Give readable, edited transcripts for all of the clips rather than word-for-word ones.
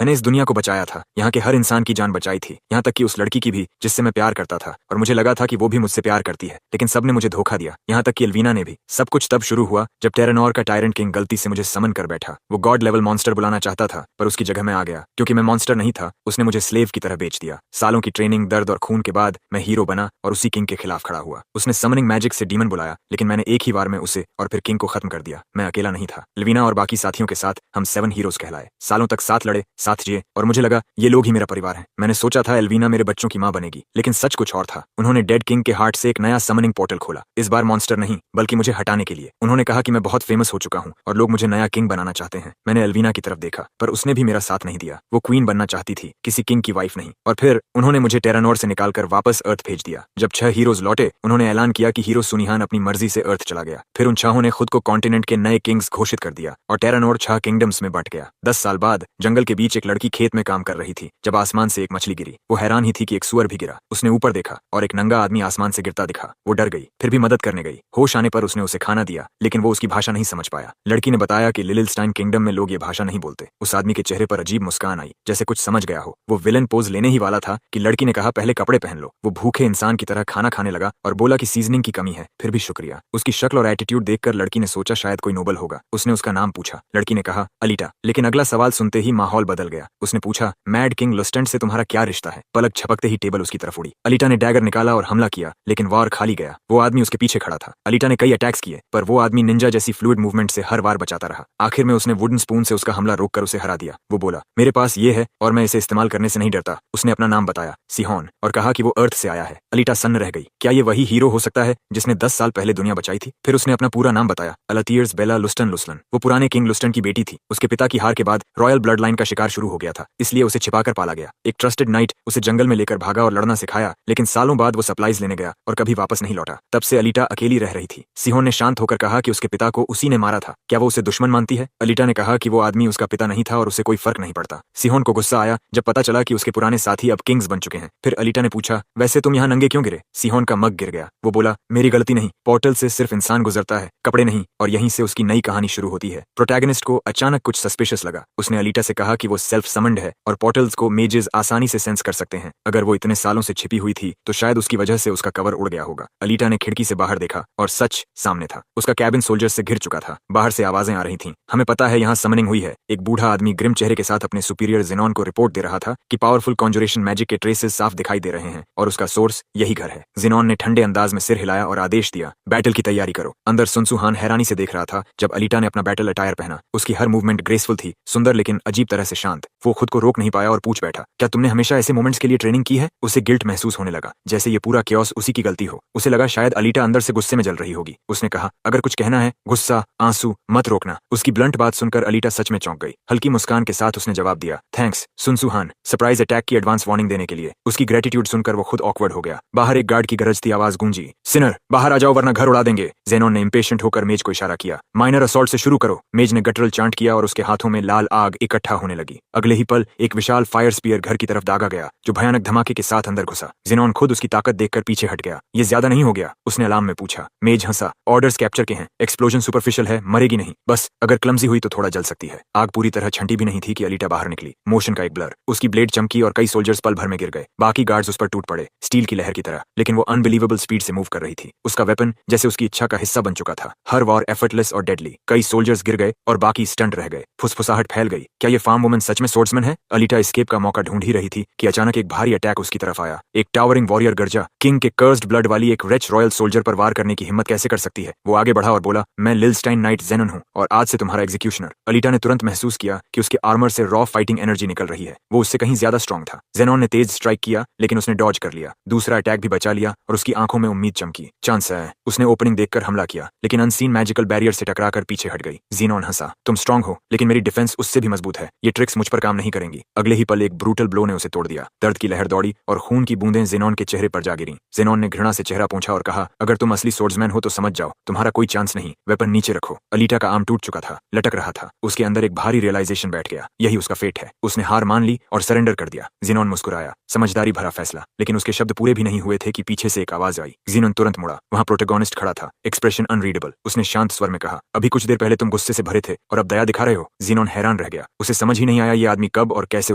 मैंने इस दुनिया को बचाया था, यहाँ के हर इंसान की जान बचाई थी, यहाँ तक कि उस लड़की की भी जिससे मैं प्यार करता था, और मुझे लगा था कि वो भी मुझसे प्यार करती है, लेकिन सबने मुझे धोखा दिया, यहाँ तक कि एल्वीना ने भी। सब कुछ तब शुरू हुआ जब टेरानोर का टायरेंट किंग गलती से मुझे समन कर बैठा। वो गॉड लेवल मॉन्स्टर बुलाना चाहता था, पर उसकी जगह मैं आ गया। क्योंकि मैं मॉन्स्टर नहीं था, उसने मुझे स्लेव की तरह बेच दिया। सालों की ट्रेनिंग, दर्द और खून के बाद मैं हीरो बना और उसी किंग के खिलाफ खड़ा हुआ। उसने समनिंग मैजिक से डीमन बुलाया, लेकिन मैंने एक ही बार में उसे और फिर किंग को खत्म कर दिया। मैं अकेला नहीं था, एल्वीना और बाकी साथियों के साथ हम 7 हीरोज कहलाए। सालों तक साथ लड़े, साथ जिए, और मुझे लगा ये लोग ही मेरा परिवार है। मैंने सोचा था एल्वीना मेरे बच्चों की मां बनेगी, लेकिन सच कुछ और था। उन्होंने डेड किंग के हार्ट से एक नया समनिंग पोर्टल खोला। इस बार मॉन्स्टर नहीं, बल्कि मुझे हटाने के लिए। उन्होंने कहा कि मैं बहुत फेमस हो चुका हूँ और लोग मुझे नया किंग बनाना चाहते हैं। मैंने एल्वीना की तरफ देखा, पर उसने भी मेरा साथ नहीं दिया। वो क्वीन बनना चाहती थी, किसी किंग की वाइफ नहीं। और फिर उन्होंने मुझे टेरानोर से निकालकर वापस अर्थ भेज दिया। जब 6 हीरोज लौटे, उन्होंने ऐलान किया कि हीरो सुनिहान अपनी मर्जी से अर्थ चला गया। फिर उन 6 ने खुद को कॉन्टिनेंट के नए किंग्स घोषित कर दिया और टेरानोर 6 किंगडम्स में बंट गया। 10 साल बाद जंगल के बीच एक लड़की खेत में काम कर रही थी जब आसमान से एक मछली गिरी। वो हैरान ही थी कि एक सुअर भी गिरा। उसने ऊपर देखा और एक नंगा आदमी आसमान से गिरता दिखा। वो डर गई, फिर भी मदद करने गई। होश आने पर उसने उसे खाना दिया, लेकिन वो उसकी भाषा नहीं समझ पाया। लड़की ने बताया कि लिलिलस्टाइन किंगडम में लोग ये भाषा नहीं बोलते। उस आदमी के चेहरे पर अजीब मुस्कान आई, जैसे कुछ समझ गया हो। वो विलेन पोज लेने ही वाला था कि लड़की ने कहा, पहले कपड़े पहन लो। वो भूखे इंसान की तरह खाना खाने लगा और बोला कि सीजनिंग की कमी है, फिर भी शुक्रिया। उसकी शक्ल और एटीट्यूड देखकर लड़की ने सोचा शायद कोई नोबल होगा। उसने उसका नाम पूछा। लड़की ने कहा, अलीटा। लेकिन अगला सवाल सुनते ही माहौल बदल गया। उसने पूछा, मैड किंग लुस्टेंट से तुम्हारा क्या रिश्ता है? पलक झपकते ही टेबल उसकी तरफ उड़ी। अलीटा ने डैगर निकाला और हमला किया, लेकिन वार खाली गया। वो आदमी उसके पीछे खड़ा था। अलीटा ने कई अटैक्स किए, पर वो आदमी निंजा जैसी फ्लूइड मूवमेंट से हर बार बचाता रहा। आखिर में उसने वुडन स्पून से उसका हमला रोककर उसे हरा दिया। वो बोला, मेरे पास ये है और मैं इसे इस्तेमाल करने से नहीं डरता। उसने अपना नाम बताया, सिहोन, और कहा कि वो अर्थ से आया है। अलीटा सन्न रह गई। क्या ये वही हीरो हो सकता है जिसने 10 साल पहले दुनिया बचाई थी? फिर उसने अपना पूरा नाम बताया, अलातियर्स बेला लुस्टन लुसलन। वो पुराने किंग लुस्टन की बेटी थी। उसके पिता की हार के बाद रॉयल ब्लड लाइन का शिकार शुरू हो गया था, इसलिए उसे छिपाकर पाला गया। एक ट्रस्टेड नाइट उसे जंगल में लेकर भागा और लड़ना सिखाया, लेकिन सालों बाद वो सप्लाईज लेने गया और कभी वापस नहीं लौटा। तब से अलीटा अकेली रह रही थी। सिहोन ने शांत होकर कहा कि उसके पिता को उसी ने मारा था। क्या वो उसे दुश्मन मानती है? अलीटा ने कहा कि वो आदमी उसका पिता नहीं था और उसे कोई फर्क नहीं पड़ता। सिहोन को गुस्सा आया जब पता चला कि उसके पुराने साथी अब किंग्स बन चुके हैं। फिर अलीटा ने पूछा, वैसे तुम यहाँ नंगे क्यों गिरे? सिहोन का मग गिर गया। वो बोला, मेरी गलती नहीं, पोर्टल से सिर्फ इंसान गुजरता है, कपड़े नहीं। और यहीं से उसकी नई कहानी शुरू होती है। प्रोटैगनिस्ट को अचानक कुछ सस्पिशियस लगा। उसने अलीटा से कहा कि वो सेल्फ समन्ड है और पोर्टल्स को मेजेस आसानी से सेंस कर सकते हैं। अगर वो इतने सालों से छिपी हुई थी तो शायद उसकी वजह से उसका कवर उड़ गया होगा। अलीटा ने खिड़की से बाहर देखा और सच सामने था। उसका कैबिन सोल्जर्स से घिर चुका था। बाहर से आवाजें आ रही थीं, हमें पता है यहाँ समनिंग हुई है। एक बूढ़ा आदमी ग्रिम चेहरे के साथ अपने सुपीरियर जेनॉन को रिपोर्ट दे रहा था कि पावरफुल कॉन्जुरेशन मैजिक के ट्रेसेस साफ दिखाई दे रहे हैं और उसका सोर्स यही घर है। जेनॉन ने ठंडे अंदाज में सिर हिलाया और आदेश दिया, बैटल की तैयारी करो। अंदर सुनसुहान हैरानी से देख रहा था जब अलीटा ने अपना बैटल अटायर पहना। उसकी हर मूवमेंट ग्रेसफुल थी, सुंदर लेकिन अजीब तरह से शांत। वो खुद को रोक नहीं पाया और पूछ बैठा, क्या तुमने हमेशा ऐसे मोमेंट्स के लिए ट्रेनिंग की है? उसे गिल्ट महसूस होने लगा, जैसे ये पूरा क्योस उसी की गलती हो। उसे लगा शायद अलीटा अंदर से गुस्से में जल रही होगी। उसने कहा, अगर कुछ कहना है, गुस्सा, आंसू मत रोकना। उसकी ब्लंट बात सुनकर अलीटा सच में चौंक गई। हल्की मुस्कान के साथ उसने जवाब दिया, थैंक्स सुनसुहान, सरप्राइज अटैक की एडवांस वार्निंग देने के लिए। उसकी ग्रेटिट्यूड सुनकर वो खुद ऑकवर्ड हो गया। बाहर एक गार्ड की गरजती आवाज गूंजी, सिनर बाहर आ जाओ वरना घर उड़ा देंगे। जेनोन ने इंपेशेंट होकर मेज को इशारा किया, माइनर असॉल्ट से शुरू करो। मेज ने गटरल चांट किया और उसके हाथों में लाल आग इकट्ठा होने लगी। अगले ही पल एक विशाल फायर स्पीयर घर की तरफ दागा गया, जो भयानक धमाके के साथ अंदर घुसा। जेनोन खुद उसकी ताकत देखकर पीछे हट गया। ये ज्यादा नहीं हो गया? उसने अलार्म में पूछा। मेज हंसा, ऑर्डर्स कैप्चर के हैं, एक्सप्लोजन सुपरफिशियल है, मरेगी नहीं, बस अगर क्लमजी हुई तो थोड़ा जल सकती है। आग पूरी तरह छंटी भी नहीं थी कि अलीटा बाहर निकली। मोशन का एक ब्लर, उसकी ब्लेड चमकी और कई सोल्जर्स पल भर में गिर गए। बाकी गार्ड्स उस पर टूट पड़े, स्टील की लहर की तरह, लेकिन वो अनबिलीवेबल स्पीड से मूव कर रही थी। उसका वेपन जैसे उसकी इच्छा का हिस्सा बन चुका था। हर वार एफर्टलेस और डेडली। कई सोल्जर्स गिर गए और बाकी स्टंट रह गए। फुसफुसाहट फैल गई। क्या ये फार्म वुमन सच में सोर्ड्समैन है? अलीटा एस्केप का मौका ढूंढ ही रही थी कि अचानक एक भारी अटैक उसकी तरफ आया। एक टावरिंग वॉरियर गर्जा। किंग के कर्स्ड ब्लड वाली एक रिच रॉयल सोल्जर पर वार करने की हिम्मत कैसे कर सकती है? वो आगे बढ़ा और बोला, मैं लिलस्टाइन नाइट जेनन हूँ और आज से तुम्हारा एग्जीक्यूशनर। अलीटा ने तुरंत महसूस किया कि उसके आर्मर से रॉ फाइटिंग एनर्जी निकल रही है। वो उससे कहीं ज्यादा स्ट्रांग था। जेनॉन ने तेज स्ट्राइक किया, लेकिन उसने डॉज कर लिया। दूसरा अटैक भी बचा लिया और उसकी आंखों में उम्मीद चमकी। चांस है। उसने ओपनिंग देखकर हमला किया, लेकिन अनसीन मैजिकल बैरियर से टकराकर पीछे हट गई। जेनॉन हंसा, तुम स्ट्रांग हो, लेकिन मेरी डिफेंस उससे भी मजबूत है। ये ट्रिक्स मुझ पर काम नहीं करेंगी। अगले ही पल एक ब्रूटल ब्लो ने उसे तोड़ दिया। दर्द की लहर दौड़ी और खून की बूंदें जेनॉन के चेहरे पर जा गिरी। जेनॉन ने घृणा से चेहरा पोंछा और कहा, अगर तुम असली सोर्ड्समैन हो तो समझ जाओ, तुम्हारा कोई चांस नहीं। वेपन नीचे रखो। अलीटा का आर्म टूट चुका था, लटक रहा था। उसके अंदर एक भारी रियलाइजेशन बैठ गया, यही उसका फेट है। उसने हार मान ली और सरेंडर कर दिया। जेनॉन मुस्कुराया, समझदारी भरा फैसला, लेकिन उसके शब्द पूरे भी नहीं हुए थे कि पीछे से एक आवाज आई। जेनॉन तुरंत मुड़ा। वहां प्रोटोगोनिस्ट खड़ा था, एक्सप्रेशन अनरीडेबल। उसने शांत स्वर में कहा, अभी कुछ देर पहले तुम गुस्से से भरे थे और अब दया दिखा रहे हो। जेनॉन हैरान रह गया। उसे समझ ही नहीं आया आया ये आदमी कब और कैसे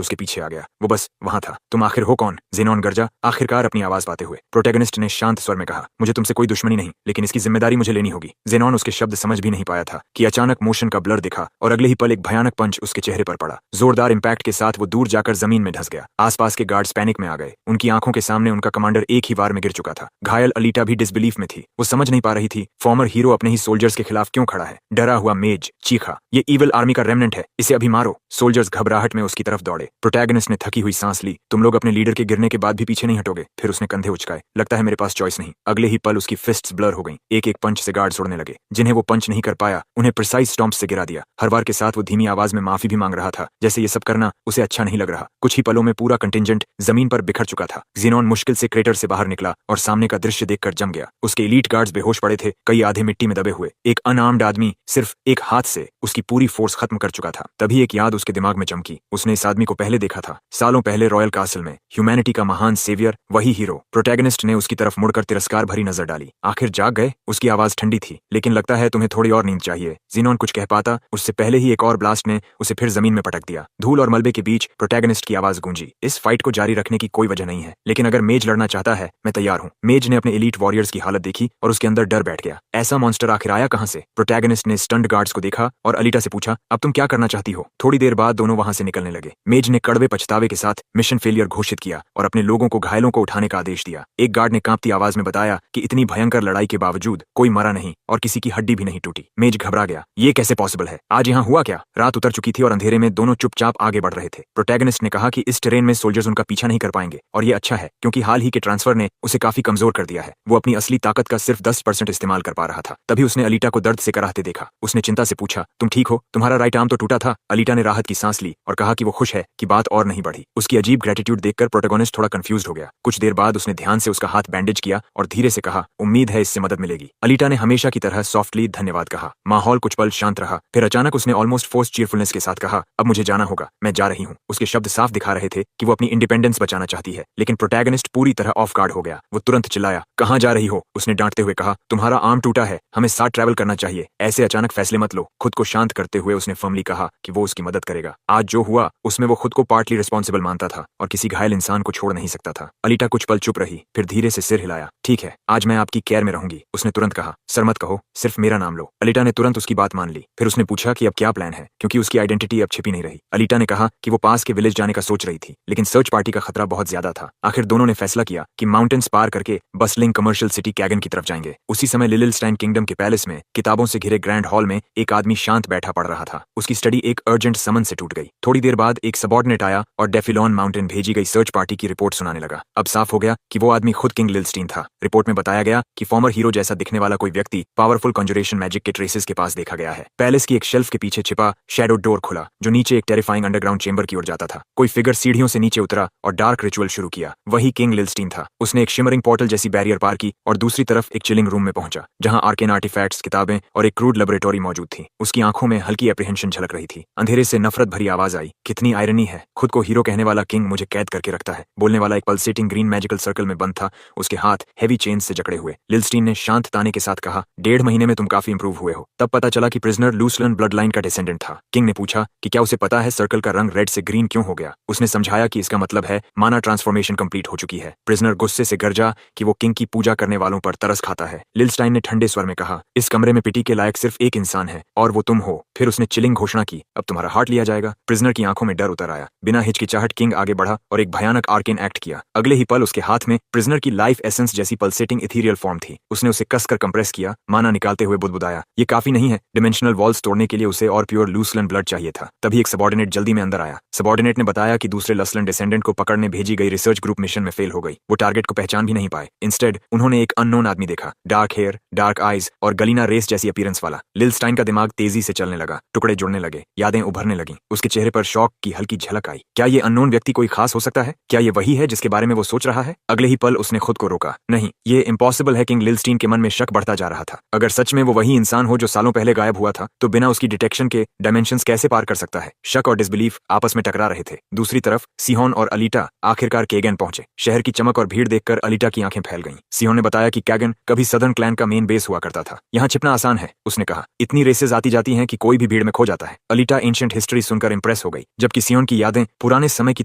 उसके पीछे आ गया। वो बस वहां था। तुम आखिर हो कौन? ज़ेनॉन गरजा आखिरकार अपनी आवाज पाते हुए। प्रोटैगनिस्ट ने शांत स्वर में कहा, मुझे तुमसे कोई दुश्मनी नहीं, लेकिन इसकी जिम्मेदारी मुझे लेनी होगी। ज़ेनॉन उसके शब्द समझ भी नहीं पाया था कि अचानक मोशन का ब्लर दिखा और अगले ही पल एक भयानक पंच उसके चेहरे पर पड़ा। जोरदार इंपैक्ट के साथ वो दूर जाकर जमीन में धंस गया। आसपास के गार्ड्स पैनिक में आ गए। उनकी आंखों के सामने उनका कमांडर एक ही वार में गिर चुका था। घायल अलीटा भी डिसबिलीफ में थी। वो समझ नहीं पा रही थी फॉर्मर हीरो अपने ही सोल्जर्स के खिलाफ क्यों खड़ा है। डरा हुआ मेज चीखा, ये इविल आर्मी का रेमनेंट है, इसे अभी मारो। सोल्जर्स घबराहट में उसकी तरफ दौड़े। प्रोटैगनिस्ट ने थकी हुई सांस ली। तुम लोग अपने लीडर के गिरने के बाद भी पीछे नहीं हटोगे? फिर उसने कंधे उचकाए। लगता है मेरे पास चॉइस नहीं। अगले ही पल उसकी फिस्ट्स ब्लर हो गईं। एक एक पंच से गार्ड्स उड़ने लगे। जिन्हें वो पंच नहीं कर पाया उन्हें प्रिसाइज स्टॉम्प से गिरा दिया। हर बार के साथ वो धीमी आवाज में माफी भी मांग रहा था, जैसे ये सब करना उसे अच्छा नहीं लग रहा। कुछ ही पलों में पूरा कंटिंजेंट जमीन पर बिखर चुका था। ज़ेनॉन मुश्किल से क्रेटर से बाहर निकला और सामने का दृश्य देखकर जम गया। उसके एलीट गार्ड्स बेहोश पड़े थे, कई आधे मिट्टी में दबे हुए। एक अनआर्म्ड आदमी सिर्फ एक हाथ से उसकी पूरी फोर्स खत्म कर चुका था। तभी एक याद उसके दिमाग में चमकी। उसने इस आदमी को पहले देखा था, सालों पहले रॉयल कासल में। ह्यूमैनिटी का महान सेवियर, वही हीरो। प्रोटैगनिस्ट ने उसकी तरफ मुड़कर तिरस्कार भरी नजर डाली। आखिर जाग गए? उसकी आवाज ठंडी थी। लेकिन लगता है तुम्हें थोड़ी और नींद चाहिए। ज़ेनॉन कुछ कह पाता उससे पहले ही एक और ब्लास्ट ने उसे फिर जमीन में पटक दिया। धूल और मलबे के बीच प्रोटैगनिस्ट की आवाज गूंजी, इस फाइट को जारी रखने की कोई वजह नहीं है, लेकिन अगर मेज लड़ना चाहता है मैं तैयार हूँ। मेज ने अपने एलीट वॉरियर्स की हालत देखी और उसके अंदर डर बैठ गया। ऐसा मॉन्स्टर आखिर आया कहां से? प्रोटैगनिस्ट ने स्टंड गार्ड्स को देखा और अलीटा से पूछा, अब तुम क्या करना चाहती हो? थोड़ी देर बाद दोनों वहां से निकलने लगे। मेज ने कड़वे पछतावे के साथ मिशन फेलियर घोषित किया और अपने लोगों को घायलों को उठाने का आदेश दिया। एक गार्ड ने कांपती आवाज में बताया कि इतनी भयंकर लड़ाई के बावजूद कोई मरा नहीं और किसी की हड्डी भी नहीं टूटी। मेज घबरा गया, ये कैसे पॉसिबल है? आज यहाँ हुआ क्या? रात उतर चुकी थी और अंधेरे में दोनों चुपचाप आगे बढ़ रहे थे। प्रोटैगनिस्ट ने कहा कि इस टेरेन में सोल्जर्स उनका पीछा नहीं कर पाएंगे और ये अच्छा है क्योंकि हाल ही के ट्रांसफर ने उसे काफी कमजोर कर दिया है। वो अपनी असली ताकत का सिर्फ 10% इस्तेमाल कर पा रहा था। तभी उसने अलीटा को दर्द से कराहते देखा। उसने चिंता से पूछा, तुम ठीक हो? तुम्हारा राइट आर्म तो टूटा था। अलीटा ने राहत की सांस ली और कहा कि वो खुश है कि बात और नहीं बढ़ी। उसकी अजीब ग्रेटिट्यूड देखकर प्रोटैगनिस्ट थोड़ा कंफ्यूज्ड हो गया। कुछ देर बाद उसने ध्यान से उसका हाथ बैंडेज किया और धीरे से कहा, उम्मीद है इससे मदद मिलेगी। अलीटा ने हमेशा की तरह सॉफ्टली धन्यवाद कहा। माहौल कुछ पल शांत रहा। फिर अचानक उसने ऑलमोस्ट फोर्स्ड चीयरफुलनेस के साथ कहा, अब मुझे जाना होगा, मैं जा रही हूँ। उसके शब्द साफ दिखा रहे थे कि वो अपनी इंडिपेंडेंस बचाना चाहती है। लेकिन प्रोटैगनिस्ट पूरी तरह ऑफ गार्ड हो गया। वो तुरंत चिल्लाया, कहाँ जा रही हो? उसने डांटते हुए कहा, तुम्हारा आर्म टूटा है, हमें साथ ट्रैवल करना चाहिए। ऐसे अचानक फैसले मत लो। खुद को शांत करते हुए उसने फर्मली कहा कि वो उसकी मदद करेगा। आज जो हुआ उसमें वो खुद को पार्टली रिस्पॉन्सिबल मानता था और किसी घायल इंसान को छोड़ नहीं सकता था। अलीटा कुछ पल चुप रही, फिर धीरे से सिर हिलाया। ठीक है, आज मैं आपकी केयर में रहूंगी। उसने तुरंत कहा, सर मत कहो, सिर्फ मेरा नाम लो। अलीटा ने तुरंत उसकी बात मान ली। फिर उसने पूछा कि अब क्या प्लान है, क्योंकि उसकी आइडेंटिटी अब छिपी नहीं रही। अलीटा ने कहा कि वो पास के विलेज जाने का सोच रही थी, लेकिन सर्च पार्टी का खतरा बहुत ज्यादा था। आखिर दोनों ने फैसला किया कि माउंटेन्स पार करके बसलिंग कमर्शियल सिटी कैगन की तरफ जाएंगे। उसी समय लिलिलस्टाइन किंगडम के पैलेस में किताबों से घिरे ग्रैंड हॉल में एक आदमी शांत बैठा पढ़ रहा था। उसकी स्टडी एक अर्जेंट समन से टूट गई। थोड़ी देर बाद एक सबऑर्डिनेट आया और डेफिलॉन माउंटेन भेजी गई सर्च पार्टी की रिपोर्ट सुनाने लगा। अब साफ हो गया कि वो आदमी खुद किंग लिलिलस्टीन था। रिपोर्ट में बताया गया कि फॉर्मर हीरो जैसा दिखने वाला कोई व्यक्ति पावरफुल कॉन्जुरेशन मैजिक के ट्रेसेस के पास देखा गया है। पैलेस की एक शेल्फ के पीछे छिपा शैडो डोर खुला जो नीचे एक टेरिफाइंग अंडरग्राउंड चेंबर की ओर जाता था। कोई फिगर सीढ़ियों से नीचे उतरा और डार्क रिचुअल शुरू किया। वही किंग लिलिलस्टीन था। उसने एक शिमरिंग पोर्टल जैसी बैरियर पार की और दूसरी तरफ एक चिलिंग रूम में पहुंचा जहां आर्केन आर्टिफैक्ट्स, किताबें और एक क्रूड लेबोरेटरी मौजूद थी। उसकी आंखों में हल्की एप्रीहेंशन झलक रही थी। अंधेरे से नफरत भरी आवाज आई, कितनी आयरनी है, खुद को हीरो कहने वाला किंग मुझे कैद करके रखता है। बोलने वाला एक पल्सेटिंग ग्रीन मैजिकल सर्कल में बंद था, उसके हाथ हेवी चेन से जकड़े हुए। लिलिलस्टीन ने शांत ताने के साथ कहा, 1.5 महीने में तुम काफी इंप्रूव हुए हो। तब पता चला कि प्रिजनर लूसलन ब्लड लाइन का डिसेंडेंट था। किंग ने पूछा कि क्या उसे पता है सर्कल का रंग रेड से ग्रीन क्यों हो गया। उसने समझाया कि इसका मतलब है माना ट्रांसफॉर्मेशन कंप्लीट हो चुकी है। प्रिजनर गुस्से से गरजा कि वो किंग की पूजा करने वालों पर तरस खाता है। लिलिलस्टाइन ने ठंडे स्वर में कहा, इस कमरे में पिटी के लायक सिर्फ एक इंसान है और वो तुम हो। फिर उसने चिलिंग घोषणा की, अब तुम्हारा हार्ट लिया जाएगा। प्रिजनर की आंखों में डर उतर आया। बिना हिचकिचाहट किंग आगे बढ़ा और एक भयानक आर्केन एक्ट किया। अगले ही पल उसके हाथ में प्रिजनर की लाइफ एसेंस जैसी पल्सेटिंग इथीरियल फॉर्म थी। उसने उसे कसकर कंप्रेस किया, माना निकालते हुए बुदबुदाया, ये काफी नहीं है, डिमेंशनल वॉल्स तोड़ने के लिए उसे और प्योर लूसलन ब्लड चाहिए था। तभी एक सबऑर्डिनेट जल्दी में अंदर आया। सबऑर्डिनेट ने बताया कि दूसरे लसलन डिसेंडेंट को पकड़ने भेजी गई रिसर्च ग्रुप मिशन में फेल हो गई। वो टारगेट को पहचान भी नहीं पाए। इंस्टेड उन्होंने एक अननोन आदमी देखा, डार्क हेयर, डार्क आईज और गलीना रेस जैसी अपीयरेंस वाला। लिलिलस्टाइन का दिमाग तेजी से चलने लगा, टुकड़े जुड़ने लगे, यादें उभरने लगीं। उसके चेहरे पर शॉक की हल्की झलक आई। क्या ये अननोन व्यक्ति कोई खास हो सकता है? क्या ये वही है जिसके बारे में वो सोच रहा है? अगले ही पल उसने खुद को रोका, नहीं, ये इम्पॉसिबल है। किंग लिलिलस्टीन के मन में शक बढ़ता जा रहा था। अगर सच में वो वही इंसान हो जो सालों पहले गायब हुआ था, तो बिना उसकी डिटेक्शन के डायमेंशंस कैसे पार कर सकता है? शक और डिसबिलीफ आपस में टकरा रहे थे। दूसरी तरफ सिहोन और अलीटा आखिरकार कैगन पहुंचे। शहर की चमक और भीड़ देखकर अलीटा की आंखें फैल गईं। सिहोन ने बताया कि कैगन कभी सदर्न क्लैन का मेन बेस हुआ करता था। यहाँ छिपना आसान है, उसने कहा। इतनी रेसेस आती जाती हैं कि कोई भी भीड़ में खो जाता है। अलीटा एंशिएंट हिस्ट्री सुनकर डिप्रेस हो गई, जबकि सियोन की यादें पुराने समय की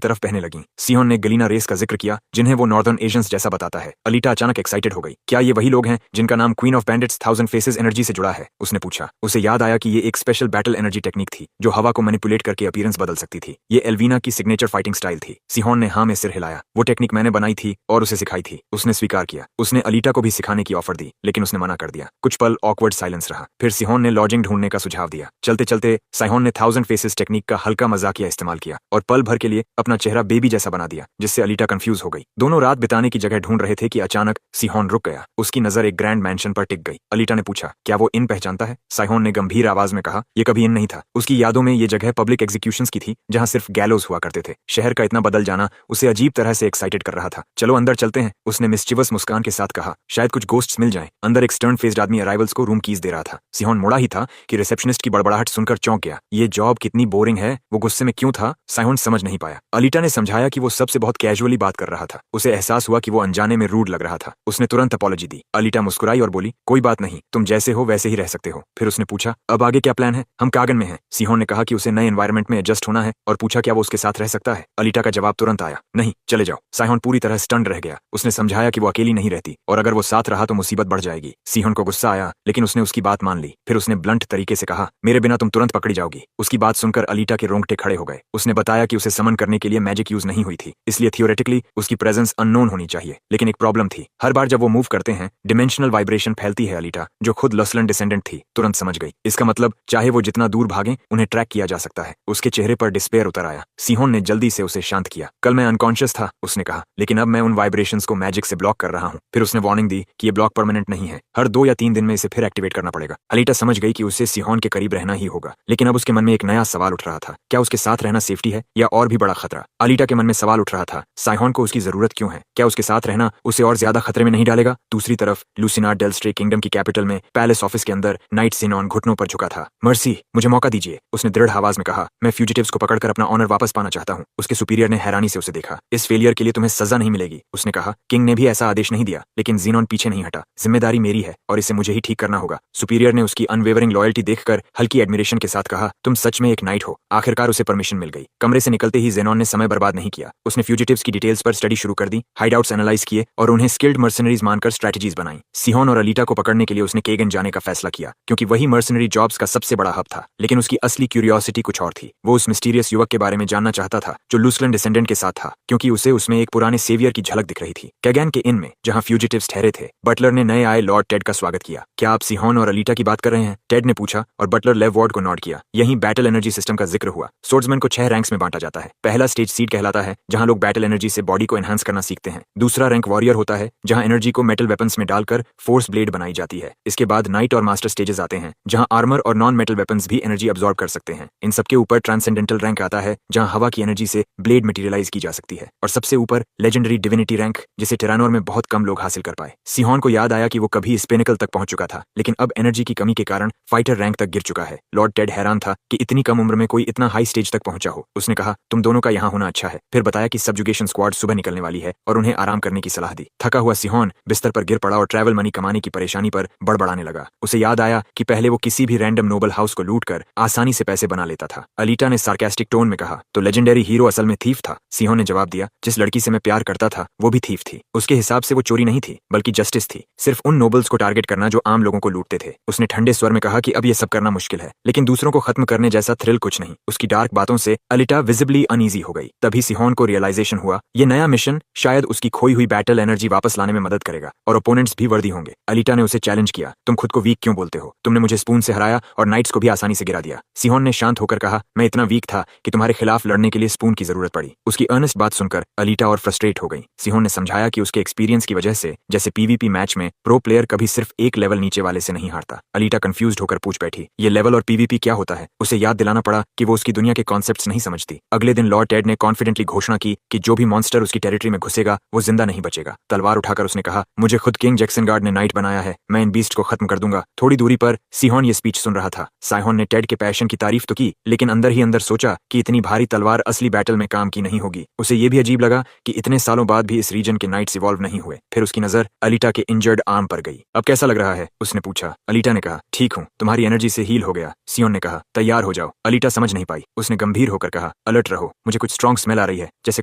तरफ बहने लगीं। सियोन ने गलीना रेस का जिक्र किया, जिन्हें वो नॉर्दर्न एशियंस जैसा बताता है। अलीटा अचानक एक्साइटेड हो गई। क्या ये वही लोग हैं जिनका नाम queen of bandits thousand faces energy से जुड़ा है? उसने पूछा। उसे याद आया कि ये एक स्पेशल बैटल एनर्जी टेक्निक थी जो हवा को मैनिपुलेट करके अपीयरेंस बदल सकती थी। ये एल्वीना की सिग्नेचर फाइटिंग स्टाइल थी। सिहोन ने हाँ में सिर हिलाया। वो टेक्निक मैंने बनाई थी और उसे सिखाई थी। उसने स्वीकार किया। उसने अलीटा को भी सिखाने की ऑफर दी, लेकिन उसने मना कर दिया। कुछ पल ऑकवर्ड साइलेंस रहा। फिर सिहोन ने लॉजिंग ढूंढने का सुझाव दिया। चलते चलते साइहोन ने थाउजेंड फेसेस टेक्निक का हल्का मजाकिया इस्तेमाल किया और पल भर के लिए अपना चेहरा बेबी जैसा बना दिया, जिससे अलीटा कंफ्यूज हो गई। दोनों रात बिताने की जगह ढूंढ रहे थे कि अचानक सिहोन रुक गया। उसकी नजर एक ग्रैंड मैंशन पर टिक गई। अलीटा ने पूछा, क्या वो इन पहचानता है? साइहोन ने गंभीर आवाज में कहा, यह कभी इन नहीं था। उसकी यादों में ये जगह पब्लिक एग्जीक्यूशंस की थी, जहां सिर्फ गैलोज हुआ करते थे। शहर का इतना बदल जाना उसे अजीब तरह से एक्साइटेड कर रहा था। चलो अंदर चलते हैं, उसने मिस्चिवस मुस्कान के साथ कहा। शायद कुछ गोस्ट्स मिल जाएं। अंदर एक स्टर्न फेस्ड आदमी अराइवल्स को रूम कीज दे रहा था। सिहोन मुड़ा ही था कि रिसेप्शनिस्ट की बड़बड़ाहट सुनकर चौंक गया। ये जॉब कितनी बोरिंग है। वो गुस्से में क्यों था, साइहोन समझ नहीं पाया। अलीटा ने समझाया कि वो सबसे बहुत कैजुअली बात कर रहा था। उसे एहसास हुआ कि वो अनजाने में रूड लग रहा था। उसने तुरंत अपॉलॉजी दी। अलीटा मुस्कुराई और बोली, कोई बात नहीं, तुम जैसे हो वैसे ही रह सकते हो। फिर उसने पूछा, अब आगे क्या प्लान है? हम कागन में हैं। सिहोन ने कहा कि उसे नए एनवायरनमेंट में एडजस्ट होना है और पूछा क्या वो उसके साथ रह सकता है। अलीटा का जवाब तुरंत आया, नहीं, चले जाओ। साइहोन पूरी तरह स्टन्ड रह गया। उसने समझाया कि वो अकेली नहीं रहती और अगर वो साथ रहा तो मुसीबत बढ़ जाएगी। सिहोन को गुस्सा आया, लेकिन उसने उसकी बात मान ली। फिर उसने ब्लंट तरीके से कहा, मेरे बिना तुम तुरंत पकड़ी जाओगी। उसकी बात सुनकर अलीटा के रोंगटे खड़े हो गए। उसने बताया कि उसे समन करने के लिए मैजिक यूज नहीं हुई थी, इसलिए थियोरेटिकली उसकी प्रेजेंस अननोन होनी चाहिए। लेकिन एक प्रॉब्लम थी, हर बार जब वो मूव करते हैं डिमेंशनल वाइब्रेशन फैलती है। अलीटा, जो खुद लसलन डिसेंडेंट थी, तुरंत समझ गई। इसका मतलब चाहे वो जितना दूर भागें, उन्हें ट्रैक किया जा सकता है। उसके चेहरे पर डिस्पेयर उतर आया। सिहोन ने जल्दी से उसे शांत किया। कल मैं अनकॉन्शियस था, उसने कहा, लेकिन अब मैं उन वाइब्रेशंस को मैजिक से ब्लॉक कर रहा हूँ। फिर उसने वार्निंग दी कि ये ब्लॉक परमानेंट नहीं है, हर 2 या 3 दिन में इसे फिर एक्टिवेट करना पड़ेगा। अलीटा समझ गई कि उसे सिहोन के करीब रहना ही होगा, लेकिन अब उसके मन में एक नया सवाल उठ रहा था, क्या उसके साथ रहना सेफ्टी है या और भी बड़ा खतरा? अलीटा के मन में सवाल उठ रहा था, साइहोन को उसकी जरूरत क्यों है? क्या उसके साथ रहना उसे और ज्यादा खतरे में नहीं डालेगा? दूसरी तरफ लूसिनार डेल्स्ट्रे किंगडम की कैपिटल में पैलेस ऑफिस के अंदर नाइट सिनॉन घुटनों पर झुका था। मर्सी, मुझे मौका दीजिए, उसने दृढ़ आवाज में कहा। मैं फ्यूजिटिव्स को पकड़कर अपना ऑनर वापस पाना चाहता हूँ। उसके सुपीरियर ने हैरानी से उसे देखा। इस फेलियर के लिए तुम्हें सजा नहीं मिलेगी, उसने कहा। किंग ने भी ऐसा आदेश नहीं दिया, लेकिन जीनॉन पीछे नहीं हटा। जिम्मेदारी मेरी है और इसे मुझे ही ठीक करना होगा। सुपीरियर ने उसकी अनवेवरिंग लॉयल्टी देखकर हल्की एडमिरेशन के साथ कहा, तुम सच में एक नाइट हो। आखिरकार उसे परमिशन मिल गई। कमरे से निकलते ही जेनॉन ने समय बर्बाद नहीं किया। उसने फ्यूजिटिव्स की डिटेल्स पर स्टडी शुरू कर दी, हाइडआउट्स एनालाइज किए और उन्हें स्किल्ड मर्सनरीज मानकर स्ट्रेटजीज बनाई। सिहोन और अलीटा को पकड़ने के लिए उसने केगन जाने का फैसला किया, क्योंकि वही मर्सनरी जॉब्स का सबसे बड़ा हब था। लेकिन उसकी असली क्यूरियोसिटी कुछ और थी। वो उस मिस्टीरियस युवक के बारे में जानना चाहता था जो लूसलन डिसेंडेंट के साथ था, क्योंकि उसे उसमें एक पुराने सेवियर की झलक दिख रही थी। कैगन के इन में जहां फ्यूजिटिव्स ठहरे थे, बटलर ने नए आए लॉर्ड टेड का स्वागत किया। क्या आप सिहोन और अलीटा की बात कर रहे हैं? टेड ने पूछा और बटलर लेव वार्ड को नोट किया। यहीं बैटल एनर्जी सिस्टम का जिक्र हुआ। सोर्ड्समैन को 6 रैंक्स में बांटा जाता है। पहला स्टेज सीड कहलाता है, जहां लोग बैटल एनर्जी से बॉडी को एनहांस करना सीखते हैं। दूसरा रैंक वॉरियर होता है, जहां एनर्जी को मेटल वेपन्स में डालकर फोर्स ब्लेड बनाई जाती है। इसके बाद नाइट और मास्टर स्टेजेस आते हैं, जहां आर्मर और नॉन मेटल वेपन्स भी एनर्जी अब्सॉर्ब कर सकते हैं। इन सबके ऊपर ट्रांसेंडेंटल रैंक आता है, जहां हवा की एनर्जी से ब्लेड मटेरियलाइज की जा सकती है। और सबसे ऊपर लेजेंडरी डिविनिटी रैंक, जिसे टिरानोर में बहुत कम लोग हासिल कर पाए। सिहोन को याद आया कि वो कभी इस पिनेकल तक पहुंच चुका था, लेकिन अब एनर्जी की कमी के कारण फाइटर रैंक तक गिर चुका है। लॉर्ड टेड हैरान था कि इतनी कम उम्र में कोई इतना हाई स्टेज तक पहुंचा हो। उसने कहा, तुम दोनों का यहाँ होना अच्छा है। फिर बताया कि सबजुगेशन स्क्वाड सुबह निकलने वाली है और उन्हें आराम करने की सलाह दी। थका हुआ सिहोन बिस्तर पर गिर पड़ा और ट्रैवल मनी कमाने की परेशानी पर बड़बड़ाने लगा। उसे याद आया कि पहले वो किसी भी रैंडम नोबल हाउस को लूटकर आसानी से पैसे बना लेता था। अलीटा ने सार्कास्टिक टोन में कहा, तो लेजेंडरी हीरो असल में थीफ था? सिहोन ने जवाब दिया, जिस लड़की से मैं प्यार करता था वो भी थीफ थी। उसके हिसाब से वो चोरी नहीं थी, बल्कि जस्टिस थी। सिर्फ उन नोबल्स को टारगेट करना जो आम लोगों को लूटते थे। उसने ठंडे स्वर में कहा कि अब ये सब करना मुश्किल है, लेकिन दूसरों को खत्म करने जैसा थ्रिल कुछ नहीं। उसकी डार्क बातों से अलीटा विजिबली अनईजी हो गई। तभी सिहोन को रियलाइजेशन हुआ, ये नया मिशन शायद उसकी खोई हुई बैटल एनर्जी वापस लाने में मदद करेगा और ओपोनेंट्स भी वर्दी होंगे। अलीटा ने उसे चैलेंज किया, तुम खुद को वीक क्यों बोलते हो? तुमने मुझे स्पून से हराया और नाइट्स को भी आसानी से गिरा दिया। सिहोन ने शांत होकर कहा, मैं इतना वीक था कि तुम्हारे खिलाफ लड़ने के लिए स्पून की जरूरत पड़ी। उसकी अर्नेस्ट बात सुनकर अलीटा और फ्रस्ट्रेट हो गई। सिहोन ने समझाया कि उसके एक्सपीरियंस की वजह से जैसे पीवीपी मैच में प्रो प्लेयर कभी सिर्फ एक लेवल नीचे वाले से नहीं हारता। अलीटा कंफ्यूज्ड होकर पूछ बैठी, ये लेवल और पीवीपी क्या होता है? उसे याद दिलाना पड़ा कि वो उसकी दुनिया के कॉन्सेप्ट्स नहीं समझती। अगले दिन लॉर्ड टेड ने कॉन्फिडेंटली घोषणा की कि जो भी मॉन्स्टर उसकी टेरिटरी में घुसेगा वो जिंदा नहीं बचेगा। तलवार उठाकर उसने कहा, मुझे खुद किंग जैक्सन गार्ड ने नाइट बनाया है, मैं इन बीस्ट को खत्म कर दूंगा। थोड़ी दूरी पर सिहोन ये स्पीच सुन रहा था। साइहोन ने टेड के पैशन की तारीफ तो की, लेकिन अंदर ही अंदर सोचा कि इतनी भारी तलवार असली बैटल में काम की नहीं होगी। उसे ये भी अजीब लगा कि इतने सालों बाद भी इस रीजन के नाइट्स इवॉल्व नहीं हुए। फिर उसकी नजर अलीटा के इंजर्ड आर्म पर गई। अब कैसा लग रहा है? उसने पूछा। अलीटा ने कहा, ठीक हूँ, तुम्हारी एनर्जी से हील हो गया। सियोन ने कहा, तैयार हो जाओ। अलीटा समझ नहीं नहीं पाई। उसने गंभीर होकर कहा, अलर्ट रहो, मुझे कुछ स्ट्रॉन्ग स्मेल आ रही है, जैसे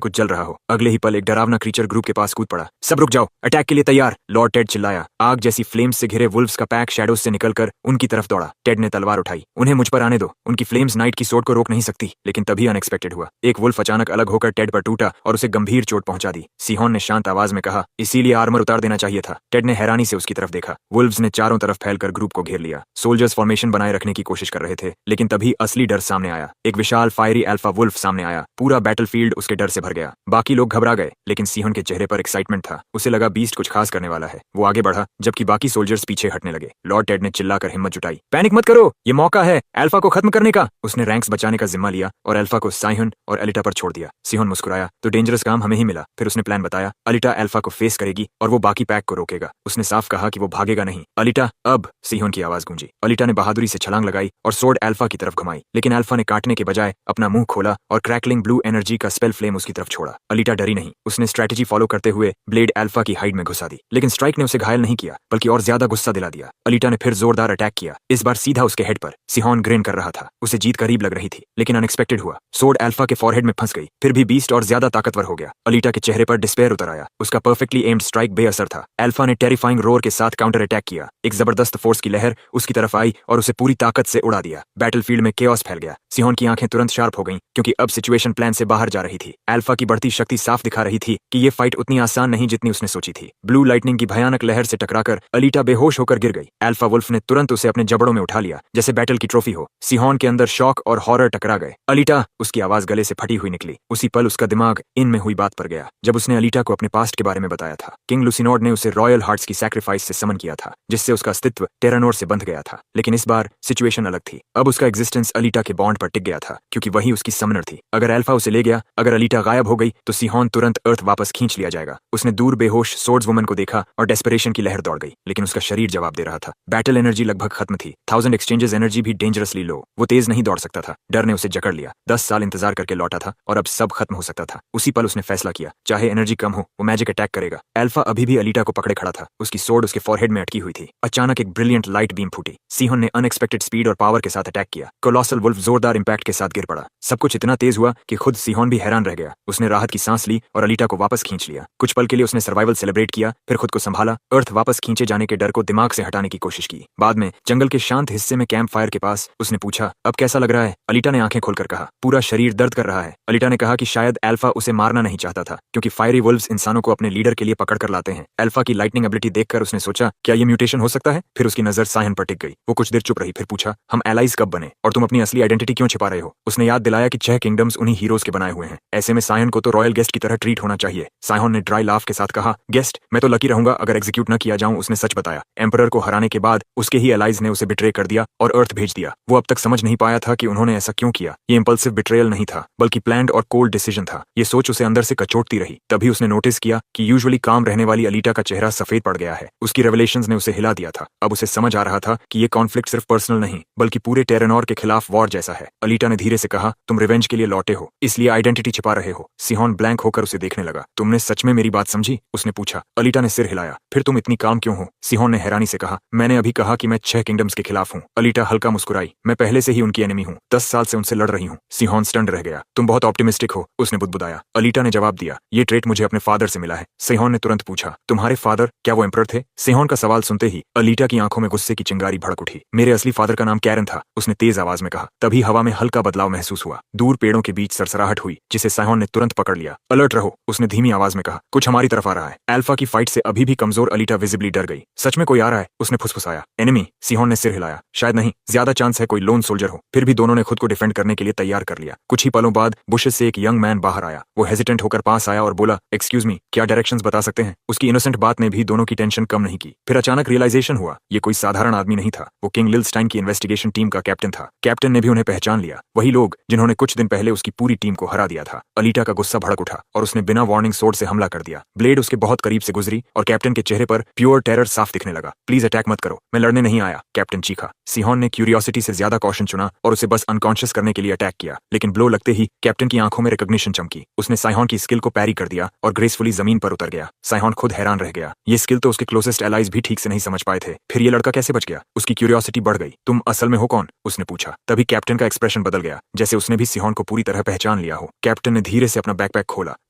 कुछ जल रहा हो। अगले ही पल एक डरावना क्रीचर ग्रुप के पास कूद पड़ा। सब रुक जाओ, अटैक के लिए तैयार, लॉर्ड टेड चिल्लाया। आग जैसी फ्लेम्स से घिरे वुल्व्स का पैक शैडोज से निकलकर उनकी तरफ दौड़ा। टेड ने तलवार उठाई। उन्हें मुझ पर आने दो, उनकी फ्लेम्स नाइट की सोड को रोक नहीं सकती। लेकिन तभी अनएक्सपेक्टेड हुआ। एक वुल्फ अचानक अलग होकर टेड पर टूटा और उसे गंभीर चोट पहुंचा दी। सिहोन ने शांत आवाज में कहा, इसीलिए आर्मर उतार देना चाहिए था। टेड ने हैरानी से उसकी तरफ देखा। वुल्व्स ने चारों तरफ फैलकर ग्रुप को घेर लिया। सोल्जर्स फॉर्मेशन बनाए रखने की कोशिश कर रहे थे, लेकिन तभी असली डर सामने आया। एक विशाल फायरी अल्फा वुल्फ सामने आया। पूरा बैटलफील्ड उसके डर से भर गया। बाकी लोग घबरा गए, लेकिन सिहोन के चेहरे पर एक्साइटमेंट था। उसे लगा बीस्ट कुछ खास करने वाला है। वो आगे बढ़ा, जबकि बाकी सोल्जर्स पीछे हटने लगे। लॉर्ड टेड ने चिल्लाकर हिम्मत जुटाई, पैनिक मत करो, ये मौका है अल्फा को खत्म करने का। उसने रैंक्स बचाने का जिम्मा लिया और अल्फा को साइहन और एलिटा पर छोड़ दिया। सिहोन मुस्कुराया, तो डेंजरस काम हमें ही मिला। फिर उसने प्लान बताया, अलिटा अल्फा को फेस करेगी और वो बाकी पैक को रोकेगा। उसने साफ कहा कि वो भागेगा नहीं। अलिटा अब, सिहोन की आवाज गूंजी। अलिटा ने बहादुरी से छलांग लगाई और सोर्ड अल्फा की तरफ घुमाई, लेकिन अल्फा ने काटने के बजाय अपना मुंह खोला और क्रैकलिंग ब्लू एनर्जी का स्पेल फ्लेम उसकी तरफ छोड़ा। अलिटा डरी नहीं। उसने स्ट्रेटेजी फॉलो करते हुए ब्लेड अल्फा की हाइड में घुसा दी, लेकिन स्ट्राइक ने उसे घायल नहीं किया, बल्कि और ज्यादा गुस्सा दिला दिया। अलिटा ने फिर जोरदार अटैक किया, इस बार सीधा उसके हेड पर। सिहोन ग्रेन कर रहा था। उसे जीत करीब लग रही थी, लेकिन अनएक्सपेक्टेड हुआ। सोर्ड अल्फा के फॉरहेड में फंस गई। फिर भी बीस्ट और ज्यादा ताकतवर हो गया। अलिटा के चेहरे पर डिस्पेयर उतर आया। उसका परफेक्टली एम्ड स्ट्राइक बेअसर था। अल्फा ने टेरिफाइंग रोर के साथ काउंटर अटैक किया। एक जबरदस्त फोर्स की लहर उसकी तरफ आई और उसे पूरी ताकत से उड़ा दिया। बैटलफील्ड में केओस फैल गया। सिहोन की आंखें तुरंत शार्प हो गईं, क्योंकि अब सिचुएशन प्लान से बाहर जा रही थी। अल्फा की बढ़ती शक्ति साफ दिखा रही थी कि ये फाइट उतनी आसान नहीं जितनी उसने सोची थी। ब्लू लाइटनिंग की भयानक लहर से टकराकर अलिटा बेहोश होकर गिर गई। अल्फा वुल्फ ने तुरंत उसे अपने जबड़ों में उठा लिया, जैसे बैटल की ट्रॉफी हो। सिहोन के अंदर शॉक और हॉरर टकरा गए। अलिटा, उसकी आवाज गले से फटी हुई निकली। उसी पल उसका दिमाग इन में हुई बात पर गया, जब उसने अलिटा को अपने पास्ट के बारे में बताया था। किंग लुसिनोड ने उसे रॉयल हार्ट्स की सैक्रिफाइस से समन किया था, जिससे उसका अस्तित्व टेरानोर से बंध गया था। लेकिन इस बार सिचुएशन अलग थी। अब उसका एग्जिस्टेंस अलिटा के बॉन्ड पर टिक गया था, क्योंकि वही उसकी समनर थी। अगर अल्फा उसे ले गया, अगर अलिटा गायब हो गई, तो सिहोन तुरंत अर्थ वापस खींच लिया जाएगा। उसने दूर बेहोश सोर्ड्स वुमन को देखा और डेस्परेशन की लहर दौड़ गई, लेकिन उसका शरीर जवाब दे रहा था। बैटल एनर्जी लगभग खत्म थी। 1000 एक्सचेंजेस एनर्जी भी डेंजरसली लो। वो तेज नहीं दौड़ सकता था। डर ने उसे जकड़ लिया। 10 साल इंतजार करके लौटा था और अब सब खत्म हो सकता था। उसी पल उसने फैसला किया, चाहे एनर्जी कम हो, वो मैजिक अटैक करेगा। अल्फा अभी भी अलिटा को पकड़े खड़ा था। उसकी सोर्ड उसके फॉरहेड में अटकी हुई थी। अचानक एक ब्रिलियंट लाइट बीम फूटी। सिहोन ने अनएक्सपेक्टेड स्पीड और पावर के साथ अटैक किया। कोलोसल वुल्फ जोरदार इंपैक्ट के साथ गिर पड़ा। सब कुछ इतना तेज हुआ कि खुद सिहोन भी हैरान रह गया। उसने राहत की सांस ली और अलिटा को वापस खींच लिया। कुछ पल के लिए उसने सर्वाइवल सेलिब्रेट किया, फिर खुद को संभाला। अर्थ वापस खींचे जाने के डर को दिमाग से हटाने की कोशिश की। बाद में जंगल के शांत हिस्से में कैंप फायर के पास उसने पूछा, अब कैसा लग रहा है? अलिटा ने आंखें खोलकर कहा, पूरा शरीर दर्द कर रहा है। अलिटा ने कहा कि शायद अल्फा उसे मारना नहीं चाहता था, क्योंकि फायरी वुल्व्स इंसानों को अपने लीडर के लिए पकड़ कर लाते हैं। अल्फा की लाइटनिंग एबिलिटी देखकर उसने सोचा, क्या ये म्यूटेशन हो सकता है? फिर उसकी नजर सायन पर टिक गई। वो कुछ देर चुप रही, फिर पूछा, हम एलाइज कब बने और तुम अपनी असली आइडेंटिटी क्यों छिपा रहे हो? उसने याद दिलाया कि 6 किंगडम्स उन्हीं हीरोज के बनाए हुए हैं। ऐसे में सायन को तो रॉयल गेस्ट की तरह ट्रीट होना चाहिए। सायन ने ड्राई लाफ के साथ कहा, गेस्ट, मैं तो लकी रहूंगा अगर एग्जीक्यूट न किया जाऊं। उसने सच बताया। एम्परर को हराने के बाद उसके ही एलाइज ने उसे बिट्रे कर दिया और अर्थ भेज दिया। वो अब तक समझ नहीं पाया था कि उन्होंने ऐसा क्यों किया। ये इंपल्सिव बिट्रेयल नहीं था, बल्कि प्लान्ड और कोल्ड डिसीजन था। ये सोच उसे अंदर से कचोटती रही। तभी उसने नोटिस किया कि यूजुअली काम रहने वाली अलिटा का चेहरा सफेद पड़ गया है। उसकी रेवलेशंस ने उसे हिला दिया था। अब उसे समझ आ रहा था कि ये कॉन्फ्लिक्ट सिर्फ पर्सनल नहीं, बल्कि पूरे टेरानोर के खिलाफ वॉर जैसा है। अलिटा ने धीरे से कहा, तुम रिवेंज के लिए लौटे हो, इसलिए आइडेंटिटी छिपा रहे हो। सिहोन ब्लैंक होकर उसे देखने लगा। तुमने सच में मेरी बात समझी? उसने पूछा। अलिटा ने सिर हिलाया। फिर तुम इतनी काम क्यों हो? सिहोन ने हैरानी से कहा, मैंने अभी कहा कि मैं 6 किंगडम्स के खिलाफ हूँ। अलिटा हल्का मुस्कुराई। मैं पहले से ही उनकी एनिमी हूँ। 10 साल से उनसे लड़ रही हूँ। सिहोन स्टन्ड रह गया। तुम बहुत ऑप्टिमिस्टिक हो, उसने बुदबुदाया। अलिटा ने जवाब दिया, ये ट्रेट मुझे अपने फादर से मिला है। सिहोन ने तुरंत पूछा, तुम्हारे फादर, क्या वो एम्परर थे? सिहोन का सवाल सुनते ही अलिटा की आंखों में गुस्से की चिंगारी भड़क उठी। मेरे असली फादर का नाम कैरन था, उसने तेज आवाज में कहा। तभी हवा में हल्का बदलाव महसूस हुआ। दूर पेड़ों के बीच सरसराहट हुई, जिसे सिहोन ने तुरंत पकड़ लिया। अलर्ट रहो, उसने धीमी आवाज में कहा, कुछ हमारी तरफ आ रहा है। अल्फा की फाइट से अभी भी कमजोर अलिटा विजिबली डर गई। सच में कोई आ रहा है? उसने फुसफुसाया। एनिमी? सिहोन ने सिर हिलाया। शायद नहीं, ज्यादा चांस है कोई लोन सोल्जर हो। फिर भी दोनों ने खुद को डिफेंड करने के लिए तैयार कर लिया। कुछ ही पलों बाद बुशेस से एक यंग मैन बाहर आया। वो हेजिटेंट होकर पास आया और बोला, एक्सक्यूज मी, क्या डायरेक्शंस बता सकते हैं? उसकी इनोसेंट बात ने भी दोनों की टेंशन कम नहीं की। फिर अचानक रियलाइजेशन हुआ, ये कोई साधारण आदमी नहीं था। वो किंग लिल्स्टाइन की इन्वेस्टिगेशन टीम का कैप्टन था। कैप्टन ने भी उन्हें पहचान लिया। वही लोग जिन्होंने कुछ दिन पहले उसकी पूरी टीम को हरा दिया था। अलिटा का गुस्सा भड़क उठा और उसने बिना वार्निंग सोर्ड से हमला कर दिया। ब्लेड उसके बहुत करीब से गुजरी और कैप्टन के चेहरे पर प्योर टेरर साफ दिखने लगा। प्लीज अटैक मत करो, मैं लड़ने नहीं आया, कैप्टन चीखा। सिहोन ने क्यूरियोसिटी से ज्यादा कॉशन चुना और उसे बस अनकॉन्शियस करने के लिए अटैक किया। लेकिन ब्लो लगते ही कैप्टन की आंखों में रिकॉग्निशन चमकी। उसने सिहोन की स्किल को पैरी कर दिया और ग्रेसफुली जमीन पर उतर गया। सिहोन खुद हैरान रह गया। ये स्किल तो उसके क्लोजेस्ट एलाइज भी ठीक से नहीं समझ पाए थे। फिर ये लड़का कैसे बच गया? उसकी क्यूरियोसिटी बढ़ गई। तुम असल में हो कौन? उसने पूछा। तभी कैप्टन का एक्सप्रेशन एक्सप्रेशन बदल गया, जैसे उसने भी सिहोन को पूरी तरह पहचान लिया हो। कैप्टन ने धीरे से अपना बैकपैक खोला।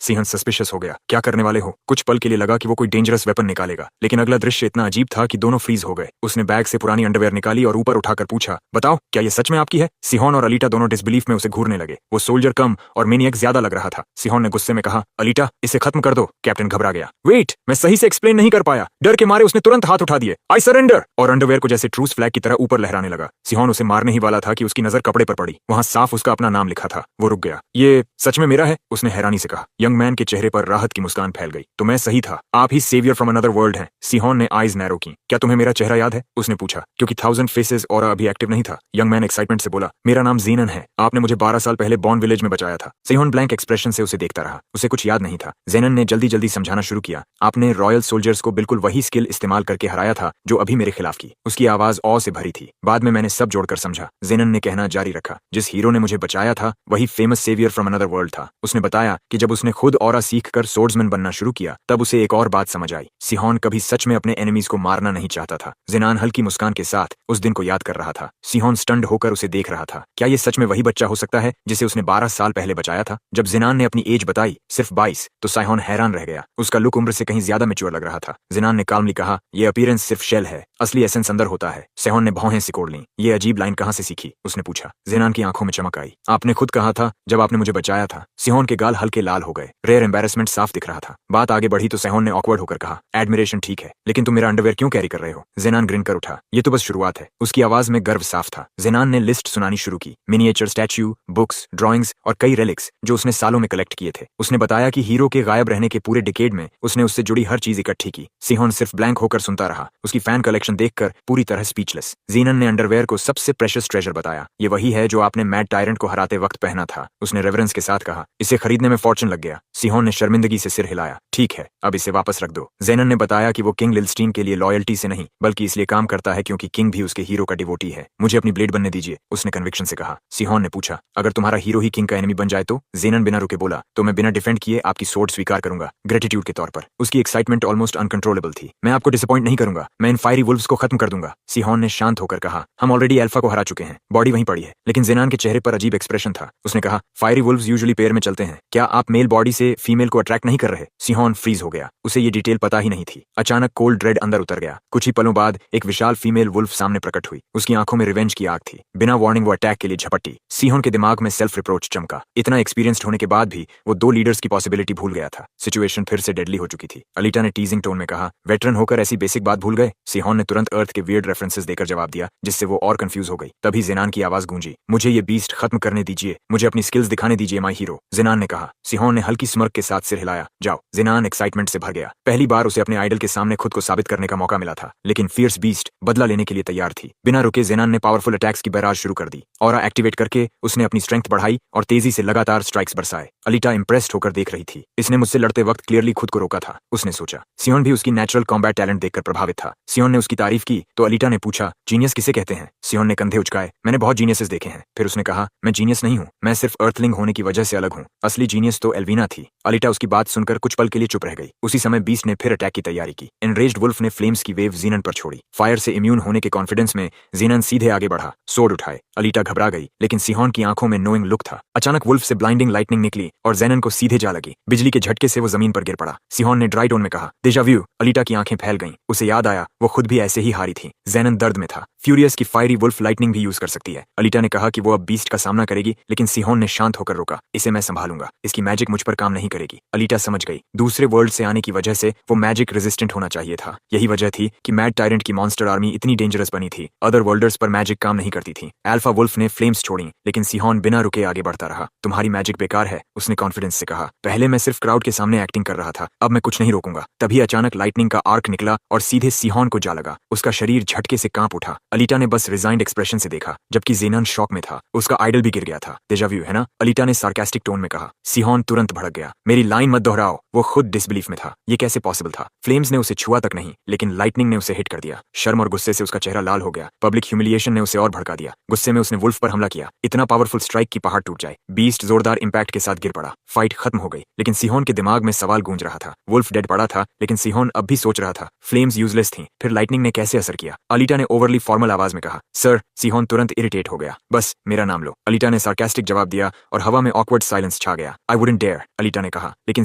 सिहोन सस्पिशियस हो गया। क्या करने वाले हो? कुछ पल के लिए लगा कि वो कोई डेंजरस वेपन निकालेगा, लेकिन अगला दृश्य इतना अजीब था कि दोनों फ्रीज हो गए। उसने बैग से पुरानी अंडरवेयर निकाली और ऊपर उठाकर पूछा, बताओ क्या ये सच में आपकी है? सिहोन और अलीटा दोनों डिसबिलीफ में उसे घूरने लगे। वो सोल्जर कम और मेनियक ज्यादा लग रहा था। सिहोन ने गुस्से में कहा, अलीटा इसे खत्म कर दो। कैप्टन घबरा गया। वेट, मैं सही से एक्सप्लेन नहीं कर पाया। डर के मारे उसने तुरंत हाथ उठा दिए। आई सरेंडर, और अंडरवेयर को जैसे ट्रूस फ्लैग की तरह ऊपर लहराने लगा। सिहोन उसे मारने ही वाला था कि उसकी नजर कपड़े पर पड़ी। वहां साफ उसका अपना नाम लिखा था। वो रुक गया। ये सच में मेरा है? उसने हैरानी से कहा। यंग मैन के चेहरे पर राहत की मुस्कान फैल गई। तो मैं सही था, आप ही सेवियर फ्रॉम अनदर वर्ल्ड हैं। सिहोन ने आईज नैरो की। क्या तुम्हें मेरा चेहरा याद है? उसने पूछा। क्योंकि 1000 फेसेस और अभी एक्टिव नहीं था। यंग मैन एक्साइटमेंट से बोला, मेरा नाम ज़ेनन है। आपने मुझे 12 साल पहले बॉर्न विलेज में बचाया था। सिहोन ब्लैंक एक्सप्रेशन से उसे देखता रहा। उसे कुछ याद नहीं था। ज़ेनन ने जल्दी जल्दी समझाना शुरू किया। आपने रॉयल सोल्जर्स को बिल्कुल वही स्किल इस्तेमाल करके हराया था जो अभी मेरे खिलाफ की। उसकी आवाज औ से भरी थी। बाद में मैंने सब जोड़कर समझा। ज़ेनन ने कहना जारी रखा, जिस हीरो ने मुझे बचाया था वही famous saviour from another world था। उसने बताया कि जब उसने खुद ऑरा सीखकर सोर्ड्समैन बनना शुरू किया तब उसे एक और बात समझ आई। सिहोन कभी सच में अपने एनिमीज को मारना नहीं चाहता था। ज़ेनान हल्की मुस्कान के साथ उस दिन को याद कर रहा था। सिहोन स्टन्ड होकर उसे देख रहा था। क्या ये सच में वही बच्चा हो सकता है जिसे उसने 12 साल पहले बचाया था? जब ज़ेनान ने अपनी एज बताई, सिर्फ 22, तो सिहोन हैरान रह गया। उसका लुक उम्र से कहीं ज्यादा मैच्योर लग रहा था। ज़ेनान ने काल्मली कहा, यह अपीयरेंस सिर्फ शेल है, असली एसेंस अंदर होता है। सिहोन ने भौहें सिकोड़ लीं। ये अजीब लाइन कहां से सीखी? उसने पूछा। ज़ेनान की आंखों में चमक आई। आपने खुद कहा था जब आपने मुझे बचाया था। सिहोन के गाल हल्के लाल हो गए। रेयर एम्बैरेसमेंट साफ दिख रहा था। बात आगे बढ़ी तो सिहोन ने ऑकवर्ड होकर कहा, एडमिरेशन ठीक है, लेकिन तुम मेरा अंडरवेयर क्यों कैरी कर रहे हो? ज़ेनान ग्रिन कर उठा। ये तो बस शुरुआत है। उसकी आवाज में गर्व साफ था। ज़ेनान ने लिस्ट सुनानी शुरू की। मिनिएचर स्टैच्यू, बुक्स, ड्राइंग्स और कई रेलिक्स जो उसने सालों में कलेक्ट किए थे। उसने बताया कि हीरो के गायब रहने के पूरे डिकेड में उसने उससे जुड़ी हर चीज इकट्ठी की। सिहोन सिर्फ ब्लैंक होकर सुनता रहा, उसकी फैन कलेक्शन देखकर पूरी तरह स्पीचलेस। ज़ेनन ने अंडरवेयर को सबसे प्रेशियस ट्रेजर बताया। ये वही है जो आपने मैड टायरेंट को हराते वक्त पहना था। उसने रेवरेंस के साथ कहा, इसे खरीदने में फॉर्चून लग गया। सिहोन ने शर्मिंदगी से सिर हिलाया। ठीक है, अब इसे वापस रख दो। ज़ेनन ने बताया कि वो किंग लिलस्टीन के लिए लॉयल्टी से नहीं बल्कि इसलिए काम करता है क्योंकि किंग भी उसके हीरो का डिवोटी है। मुझे अपनी ब्लेड बनने दीजिए, उसने कन्विक्शन से कहा। सिहोन ने पूछा, अगर तुम्हारा हीरो ही किंग का एनिमी बन जाए तो? ज़ेनन बिना रुके बोला, तो मैं बिना डिफेंड किए आपकी सोर्ड स्वीकार करूंगा, ग्रेटिट्यूड के तौर पर। उसकी एक्साइटमेंट ऑलमोस्ट अनकंट्रोलेबल थी। मैं आपको डिसअपॉइंट नहीं करूंगा, मैं इन फायरी वुल्व्स को खत्म कर दूंगा। सिहोन ने शांत होकर कहा, हम ऑलरेडी अल्फा को हरा चुके हैं, बॉडी वहीं पड़ी है। लेकिन ज़ेनान के चेहरे पर अजीब एक्सप्रेशन था। उसने कहा, फायरी वुल्व्स यूजुअली पेयर में चलते हैं, क्या आप मेल बॉडी से फीमेल को अट्रैक्ट नहीं कर रहे? सिहोन फ्रीज हो गया। उसे ये डिटेल पता ही नहीं थी। अचानक कोल्ड ड्रेड अंदर उतर गया। कुछ ही पलों बाद एक विशाल फीमेल वुल्फ सामने प्रकट हुई। उसकी आंखों में रिवेंज की आग थी। बिना वार्निंग वो अटैक के लिए झपटी। सिहोन के दिमाग में सेल्फ रिप्रोच चमका। इतना एक्सपीरियंस्ड होने के बाद भी वो 2 लीडर्स की पॉसिबिलिटी भूल गया था। सिचुएशन फिर से डेडली हो चुकी थी। अलीटा ने टीजिंग टोन में कहा, वेटरन होकर ऐसी बेसिक बात भूल गए? सिहोन ने तुरंत अर्थ के वियर्ड रेफरेंसेस देकर जवाब दिया, जिससे वो और कंफ्यूज हो गई। तभी ज़ेनान की आवाज गूंजी, मुझे ये बीस्ट खत्म करने दीजिए, मुझे अपनी स्किल्स दिखाने दीजिए माय हीरो। ज़ेनान ने कहा। सिहोन ने हल्की स्मर्क के साथ सिर हिलाया। जाओ। ज़ेनान एक्साइटमेंट से भर गया। पहली बार उसे अपने आइडल के सामने खुद को साबित करने का मौका मिला था। लेकिन फियर्स बीस्ट बदला लेने के लिए तैयार थी। बिना रुके ज़ेनान ने पावरफुल अटैक्स की बैराज शुरू कर दी। ऑरा एक्टिवेट करके उसने अपनी स्ट्रेंथ बढ़ाई और तेजी से लगातार स्ट्राइक्स बरसाए। अलीटा इंप्रेस्ड होकर देख रही थी। इसने मुझसे लड़ते वक्त क्लियरली खुद को रोका था, उसने सोचा। सिहोन भी उसकी नेचुरल कॉम्बैट टैलेंट देखकर प्रभावित था। सिहोन ने उसकी तारीफ की तो अलीटा ने पूछा, जीनियस किसे कहते हैं? सिहोन ने कंधे उचकाए। मैंने बहुत जीनियसेस देखे हैं। फिर उसने कहा, मैं जीनियस नहीं हूँ, मैं सिर्फ अर्थलिंग होने की वजह से अलग हूँ। असली जीनियस तो एल्वीना थी। अलीटा उसकी बात सुनकर कुछ पल के लिए चुप रह गई। उसी समय बीस्ट ने फिर अटैक की तैयारी की। एनरेज्ड वुल्फ ने फ्लेम्स की वेव ज़ेनन पर छोड़ी। फायर से इम्यून होने के कॉन्फिडेंस में ज़ेनन सीधे आगे बढ़ा, सोर्ड उठाए। अलीटा घबरा गई, लेकिन सिहोन की आंखों में नोइंग लुक था। अचानक वुल्फ से ब्लाइंडिंग लाइटनिंग निकली और ज़ेनन को सीधे जा लगी। बिजली के झटके से वो जमीन पर गिर पड़ा। सिहोन ने ड्राई टोन में कहा, डेजा व्यू। अलीटा की आंखें फैल गईं। उसे याद आया वो खुद भी ऐसे ही हारी थी। ज़ेनन दर्द में था। फ्यूरियस की फायरी वुल्फ लाइटनिंग भी यूज कर सकती है। अलीटा ने कहा कि वो अब बीस्ट का सामना करेगी, लेकिन सिहोन ने शांत होकर रोका। इसे मैं संभालूंगा, इसकी मैजिक मुझ पर काम नहीं करेगी। अलीटा समझ गई, दूसरे वर्ल्ड से आने की वजह से वो मैजिक रेजिस्टेंट होना चाहिए था। यही वजह थी कि मैड टायरेंट की मॉन्स्टर आर्मी इतनी डेंजरस बनी थी। अदर वर्ल्डर्स पर मैजिक काम नहीं करती थी। अल्फा वुल्फ ने फ्लेम्स छोड़ी, लेकिन सिहोन बिना रुके आगे बढ़ता रहा। तुम्हारी मैजिक बेकार है, उसने कॉन्फिडेंस से कहा। पहले मैं सिर्फ क्राउड के सामने एक्टिंग कर रहा था, अब मैं कुछ नहीं रोकूंगा। तभी अचानक लाइटनिंग का आर्क निकला और सीधे सिहोन को जा लगा। उसका शरीर झटके से कांप उठा। अलीटा ने बस रिजाइंड एक्सप्रेशन से देखा, जबकि ज़ेनन शॉक में था। उसका आइडल भी गिर गया था। डेजा व्यू है ना? अलीटा ने सार्कास्टिक टोन में कहा। सिहोन तुरंत भड़क गया। मेरी लाइन मत दोहराओ। वो खुद डिसबिलीफ में था। ये कैसे पॉसिबल था? फ्लेम्स ने उसे छुआ तक नहीं, लेकिन लाइटनिंग ने उसे हिट कर दिया। शर्म और गुस्से से उसका चेहरा लाल हो गया। पब्लिक ह्यूमिलिएशन ने उसे और भड़का दिया। गुस्से में उसने वुल्फ पर हमला किया। इतना पावरफुल स्ट्राइक की पहाड़ टूट जाए। बीस्ट जोरदार इंपैक्ट के साथ गिर पड़ा। फाइट खत्म हो गई, लेकिन सिहोन के दिमाग में सवाल गूंज रहा था। वुल्फ डेड पड़ा था, लेकिन सिहोन अब भी सोच रहा था, फ्लेम्स यूजलेस थी, फिर लाइटनिंग ने कैसे असर किया? अलीटा ने ओवरली फॉर्मल नॉर्मल आवाज में कहा। सर, सिहोन तुरंत इरिटेट हो गया। बस मेरा नाम लो, अलीटा ने सार्कास्टिक जवाब दिया और हवा में ऑकवर्ड साइलेंस छा गया। आई वुडंट डेयर, अलीटा ने कहा, लेकिन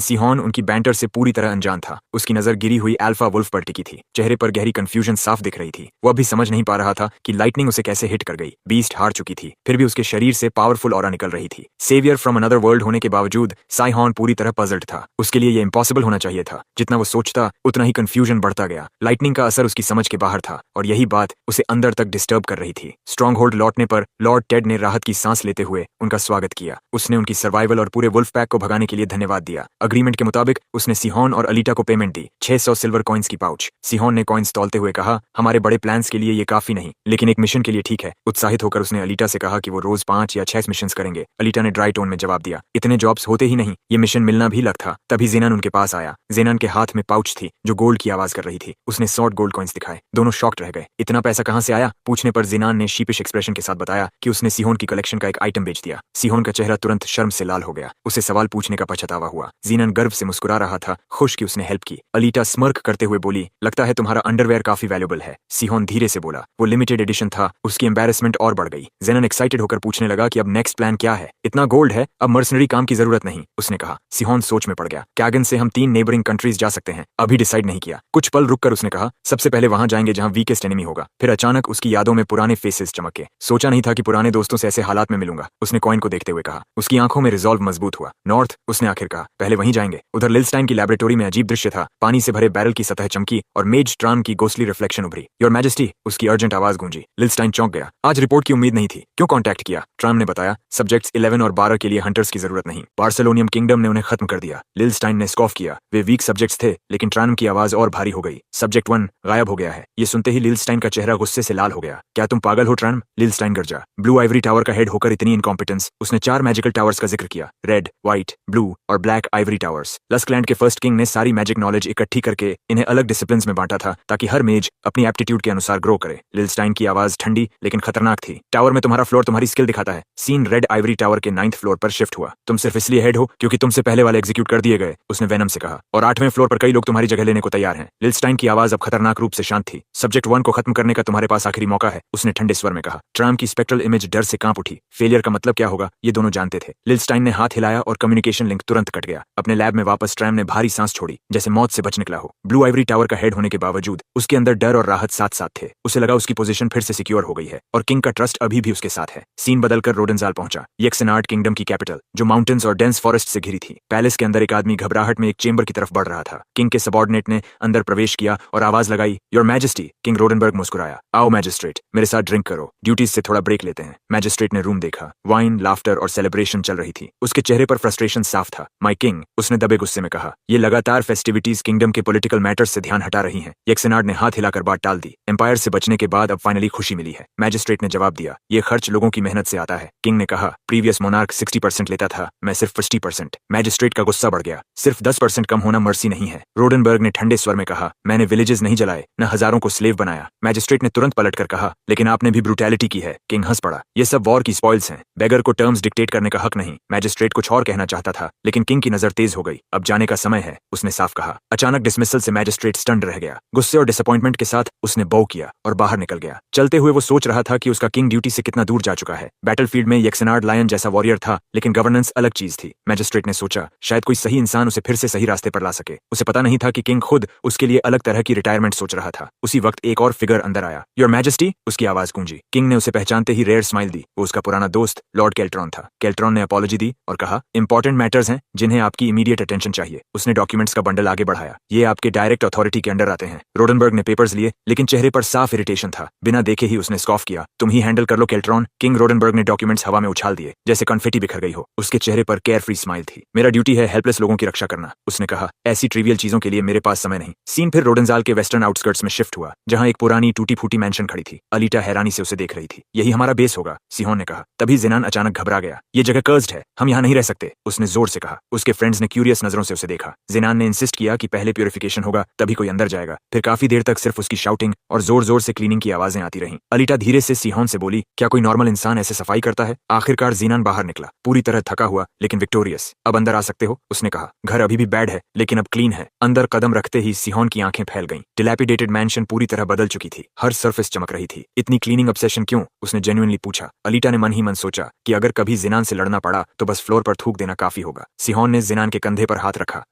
सिहोन उनकी बैंटर से पूरी तरह अनजान था। उसकी नजर गिरी हुई अल्फा वुल्फ पर टिकी थी। चेहरे पर गहरी कंफ्यूजन साफ दिख रही थी। वो अभी समझ नहीं पा रहा था कि लाइटनिंग उसे कैसे हिट कर गई। बीस्ट हार चुकी थी, फिर भी उसके शरीर से पावरफुल ऑरा निकल रही थी। सेवियर फ्रॉम अनदर वर्ल्ड होने के बावजूद साइहोन पूरी तरह पजल्ड था। उसके लिए ये इम्पॉसिबल होना चाहिए था। जितना वो सोचता उतना ही कंफ्यूजन बढ़ता गया। लाइटनिंग का असर उसकी समझ के बाहर था और यही बात उसे अंदर तक डिस्टर्ब कर रही थी। स्ट्रॉन्ग होल्ड लौटने पर लॉर्ड टेड ने राहत की सांस लेते हुए उनका स्वागत किया। उसने उनकी सर्वाइवल और पूरे वुल्फ पैक को भगाने के लिए धन्यवाद दिया। अग्रीमेंट के मुताबिक उसने सिहोन और अलीटा को पेमेंट दी, 600 सिल्वर कॉइन्स की पाउच। सिहोन ने कॉइन्स तौलते हुए कहा, हमारे बड़े प्लान्स के लिए ये काफी नहीं, लेकिन एक मिशन के लिए ठीक है। उत्साहित होकर उसने अलीटा से कहा कि वो रोज 5 या 6 मिशन करेंगे। अलीटा ने ड्राई टोन में जवाब दिया, इतने जॉब्स होते ही नहीं, ये मिशन मिलना भी लग था। तभी जेनान उनके पास आया। जेनान के हाथ में पाउच थी जो गोल्ड की आवाज कर रही थी। उसने 100 गोल्ड कॉइन्स दिखाए। दोनों शॉक्ड रह गए। इतना पैसा कहाँ से आया? पूछने पर जेनान ने शीपिश एक्सप्रेशन के साथ बताया कि उसने सिहोन की कलेक्शन का एक आइटम बेच दिया। सिहोन का चेहरा तुरंत शर्म से लाल हो गया। उसे सवाल पूछने का पछतावा हुआ। जेनान गर्व से मुस्कुरा रहा था, खुश कि उसने हेल्प की। अलीटा स्मर्क करते हुए बोली, लगता है तुम्हारा अंडरवेयर काफी वैल्यूबल है। सिहोन धीरे से बोला, वो लिमिटेड एडिशन था। उसकी एम्बैरेसमेंट और बढ़ गई। जेनान एक्साइटेड होकर पूछने लगा कि अब नेक्स्ट प्लान क्या है? इतना गोल्ड है, अब मर्सनरी काम की जरूरत नहीं, उसने कहा। सिहोन सोच में पड़ गया। कैगन से हम 3 नेबरिंग कंट्रीज जा सकते हैं, अभी डिसाइड नहीं किया। कुछ पल रुककर उसने कहा, सबसे पहले वहां जाएंगे जहां वीकेस्ट एनिमी होगा। फिर अचानक उसकी यादों में पुराने फेसेस चमके। सोचा नहीं था कि पुराने दोस्तों से ऐसे हालात में मिलूंगा, उसने कॉइन को देखते हुए कहा। उसकी आंखों में रिजॉल्व मजबूत हुआ। नॉर्थ, उसने आखिर कहा, पहले वहीं जाएंगे। उधर लिल्स्टाइन की लैबोरेटरी में अजीब दृश्य था। पानी से भरे बैरल की सतह चमकी और मेज ट्रान की गोस्टली रिफ्लेक्शन उभरी। योर मैजेस्टी, उसकी अर्जेंट आवाज गूंजी। लिल्स्टाइन चौंक गया। आज रिपोर्ट की उम्मीद नहीं थी, क्यों कांटेक्ट किया? ट्राम ने बताया, सब्जेक्ट्स 11 और 12 के लिए हंटर्स की जरूरत नहीं। बार्सिलोनियम किंगडम ने उन्हें खत्म कर दिया। लिल्स्टाइन ने स्कॉफ किया। वे वीक सब्जेक्ट्स थे, लेकिन ट्राम की आवाज और भारी हो गई। सब्जेक्ट 1 गायब हो गया है। ये सुनते ही लिल्स्टाइन का चेहरा गुस्से से लाल हो गया। क्या तुम पागल हो ट्राम? लिल्स्टाइन गरजा। ब्लू आइवरी टावर का हेड होकर इतनी इनकॉम्पिटेंस। उसने 4 मैजिकल टावर्स का जिक्र किया, रेड, व्हाइट, ब्लू और ब्लैक आइवरी टावर्स। लस्कलैंड के फर्स्ट किंग ने सारी मैजिक नॉलेज इकट्ठी करके इन्हें अलग डिसिप्लिन्स में बांटा था ताकि हर मेज अपनी एप्टीट्यूड के अनुसार ग्रो करे। लिल्स्टाइन की आवाज ठंडी लेकिन खतरनाक थी। टावर में तुम्हारा फ्लोर तुम्हारी स्किल दिखाता है। सीन रेड आइवरी टावर के 9th फ्लोर पर शिफ्ट हुआ। तुम सिर्फ इसलिए हेड हो क्योंकि तुमसे पहले वाले एग्जीक्यूट कर दिए गए, उसने वेनम से कहा। और 8वें फ्लोर पर कई लोग तुम्हारी जगह लेने को तैयार हैं। लिल्स्टाइन की आवाज अब खतरनाक रूप से शांत थी। सब्जेक्ट 1 को खत्म करने का तुम्हारे पास आखिरी मौका है, उसने ठंडे स्वर में कहा। ट्राम की स्पेक्ट्रल इमेज डर से कांप उठी। फेलियर का मतलब क्या होगा ये दोनों जानते थे। लिल्स्टाइन ने हाथ हिलाया और कम्युनिकेशन लिंक तुरंत कट गया। अपने लैब में वापस ट्राम ने भारी सांस छोड़ी, जैसे मौत से बच निकला हो। ब्लू आइवरी टावर का हेड होने के बावजूद उसके अंदर डर और राहत साथ साथ थे। उसे लगा उसकी पोजीशन फिर से सिक्योर हो गई है और किंग का ट्रस्ट अभी भी उसके साथ है। सीन बदलकर रोडेंजाल पहुंचा, येक्सेनार्ड किंगडम की कैपिटल, जो माउंटेन्स और डेंस फॉरेस्ट से घिरी थी। पैलेस के अंदर एक आदमी घबराहट में एक चेंबर की तरफ बढ़ रहा था। किंग के सबॉर्डिनेट ने अंदर प्रवेश किया और आवाज लगाई, योर मैजेस्टी। किंग रोडेनबर्ग मुस्कुराया, आओ मैजिस्ट्रेट, मेरे साथ ड्रिंक करो, ड्यूटीज से थोड़ा ब्रेक लेते हैं। मैजिस्ट्रेट ने रूम देखा। वाइन, लाफ्टर और सेलिब्रेशन चल रही थी। उसके चेहरे पर फ्रस्ट्रेशन साफ था। माय किंग, उसने दबे गुस्से में कहा, ये लगातार फेस्टिविटीज किंगडम के पॉलिटिकल मैटर्स से ध्यान हटा रही हैं। येक्सेनार्ड ने हाथ हिलाकर बात टाल दी। एम्पायर से बचने के बाद अब फाइनली खुशी मिली है। मैजिस्ट्रेट ने जवाब दिया, ये खर्च लोगों की मेहनत से आता है। किंग ने कहा, प्रीवियस मोनार्क 60% लेता था, मैं सिर्फ 50%। मैजिस्ट्रेट का गुस्सा बढ़ गया। सिर्फ 10% कम होना मर्सी नहीं है। रोडेनबर्ग ने ठंडे स्वर में कहा, मैंने विलेजेस नहीं जलाए, न हजारों को स्लेव बनाया। मैजिस्ट्रेट ने तुरंत पलटकर कहा, लेकिन आपने भी ब्रूटैलिटी की है। किंग हंस पड़ा, ये सब वॉर की स्पॉइल्स हैं। बेगर को टर्म्स डिक्टेट करने का हक नहीं। मैजिस्ट्रेट कुछ और कहना चाहता था, लेकिन किंग की नजर तेज हो गई। अब जाने का समय है, उसने साफ कहा। अचानक डिसमिसल से मैजिस्ट्रेट स्टन्ड रह गया। गुस्से और डिसअपॉइंटमेंट के साथ उसने बो किया और बाहर निकल गया। चलते हुए वो सोच रहा था कि उसका किंग ड्यूटी से कितना दूर जा चुका है। बैटलफील्ड में येक्सेनार्ड लायन जैसा वॉरियर था, लेकिन गवर्नेंस अलग चीज थी। मैजिस्ट्रेट ने सोचा, शायद कोई सही इंसान उसे फिर से सही रास्ते पर ला सके। उसे पता नहीं था कि किंग खुद उसके लिए अलग तरह की रिटायरमेंट सोच रहा था। उसी वक्त एक और फिगर अंदर आया। योर मैजेस्टी, उसकी आवाज गूंजी। किंग ने उसे पहचानते ही रेयर स्माइल दी। वो उसका पुराना दोस्त लॉर्ड केल्ट्रॉन था। केल्ट्रॉन ने अपॉलॉजी दी और कहा, इंपॉर्टेंट मैटर्स हैं जिन्हें आपकी इमीडिएट अटेंशन चाहिए। उसने डॉक्यूमेंट्स का बंडल आगे बढ़ाया। ये आपके डायरेक्ट अथॉरिटी के अंडर आते हैं। रोडेनबर्ग ने पेपर्स लिए, लेकिन चेहरे पर साफ इरिटेशन था। बिना देखे ही उसने स्कॉफ किया। तुम ही हैंडल कर लो केल्ट्रॉन। किंग रोडेनबर्ग ने डॉक्यूमेंट्स हवा में उछाल दिए, जैसे कन्फेटी बिखर गई हो। उसके चेहरे पर केयर फ्री स्माइल थी। मेरा ड्यूटी है हेल्पलेस लोगों की रक्षा करना, उसने कहा। ऐसी ट्रिवियल चीजों के लिए मेरे पास समय नहीं। सीन फिर रोडेंजाल के वेस्टर्न आउटस्कर्ट्स में शिफ्ट हुआ, जहां एक पुरानी टूटी फूटी मैंशन खड़ी थी। अलीटा हैरानी से उसे देख रही थी। यही हमारा बेस होगा, सिहोन ने कहा। तभी जेनान अचानक घबरा गया। ये जगह कर्स्ड है, हम यहाँ नहीं रह सकते, उसने जोर से कहा। उसके फ्रेंड्स ने क्यूरियस नजरों से उसे देखा। जेनान ने इंसिस्ट किया कि पहले प्यूरिफिकेशन होगा, तभी कोई अंदर जाएगा। फिर काफी देर तक सिर्फ उसकी शाउटिंग और जोर जोर से क्लीनिंग की आवाजें आती रहीं। अलीटा धीरे से सिहोन से बोली, क्या कोई नॉर्मल इंसान ऐसे सफाई करता है? आखिरकार जेनान बाहर निकला, पूरी तरह थका हुआ लेकिन विक्टोरियस। अब अंदर आ सकते हो, उसने कहा। घर अभी भी बैड है, लेकिन अब क्लीन है। अंदर कदम रखते ही सिहोन की आंखें फैल गईं। डिलैपिडेटेड मैंशन पूरी तरह बदल चुकी थी। हर सर्फेस बेस्ट चमक रही थी। इतनी क्लीनिंग ऑब्सेशन क्यों? उसने जेन्युइनली पूछा। अलीटा ने मन ही मन सोचा कि अगर कभी जिनान से लड़ना पड़ा तो बस फ्लोर पर थूक देना काफी होगा। सिहोन ने जिनान के कंधे पर हाथ रखा।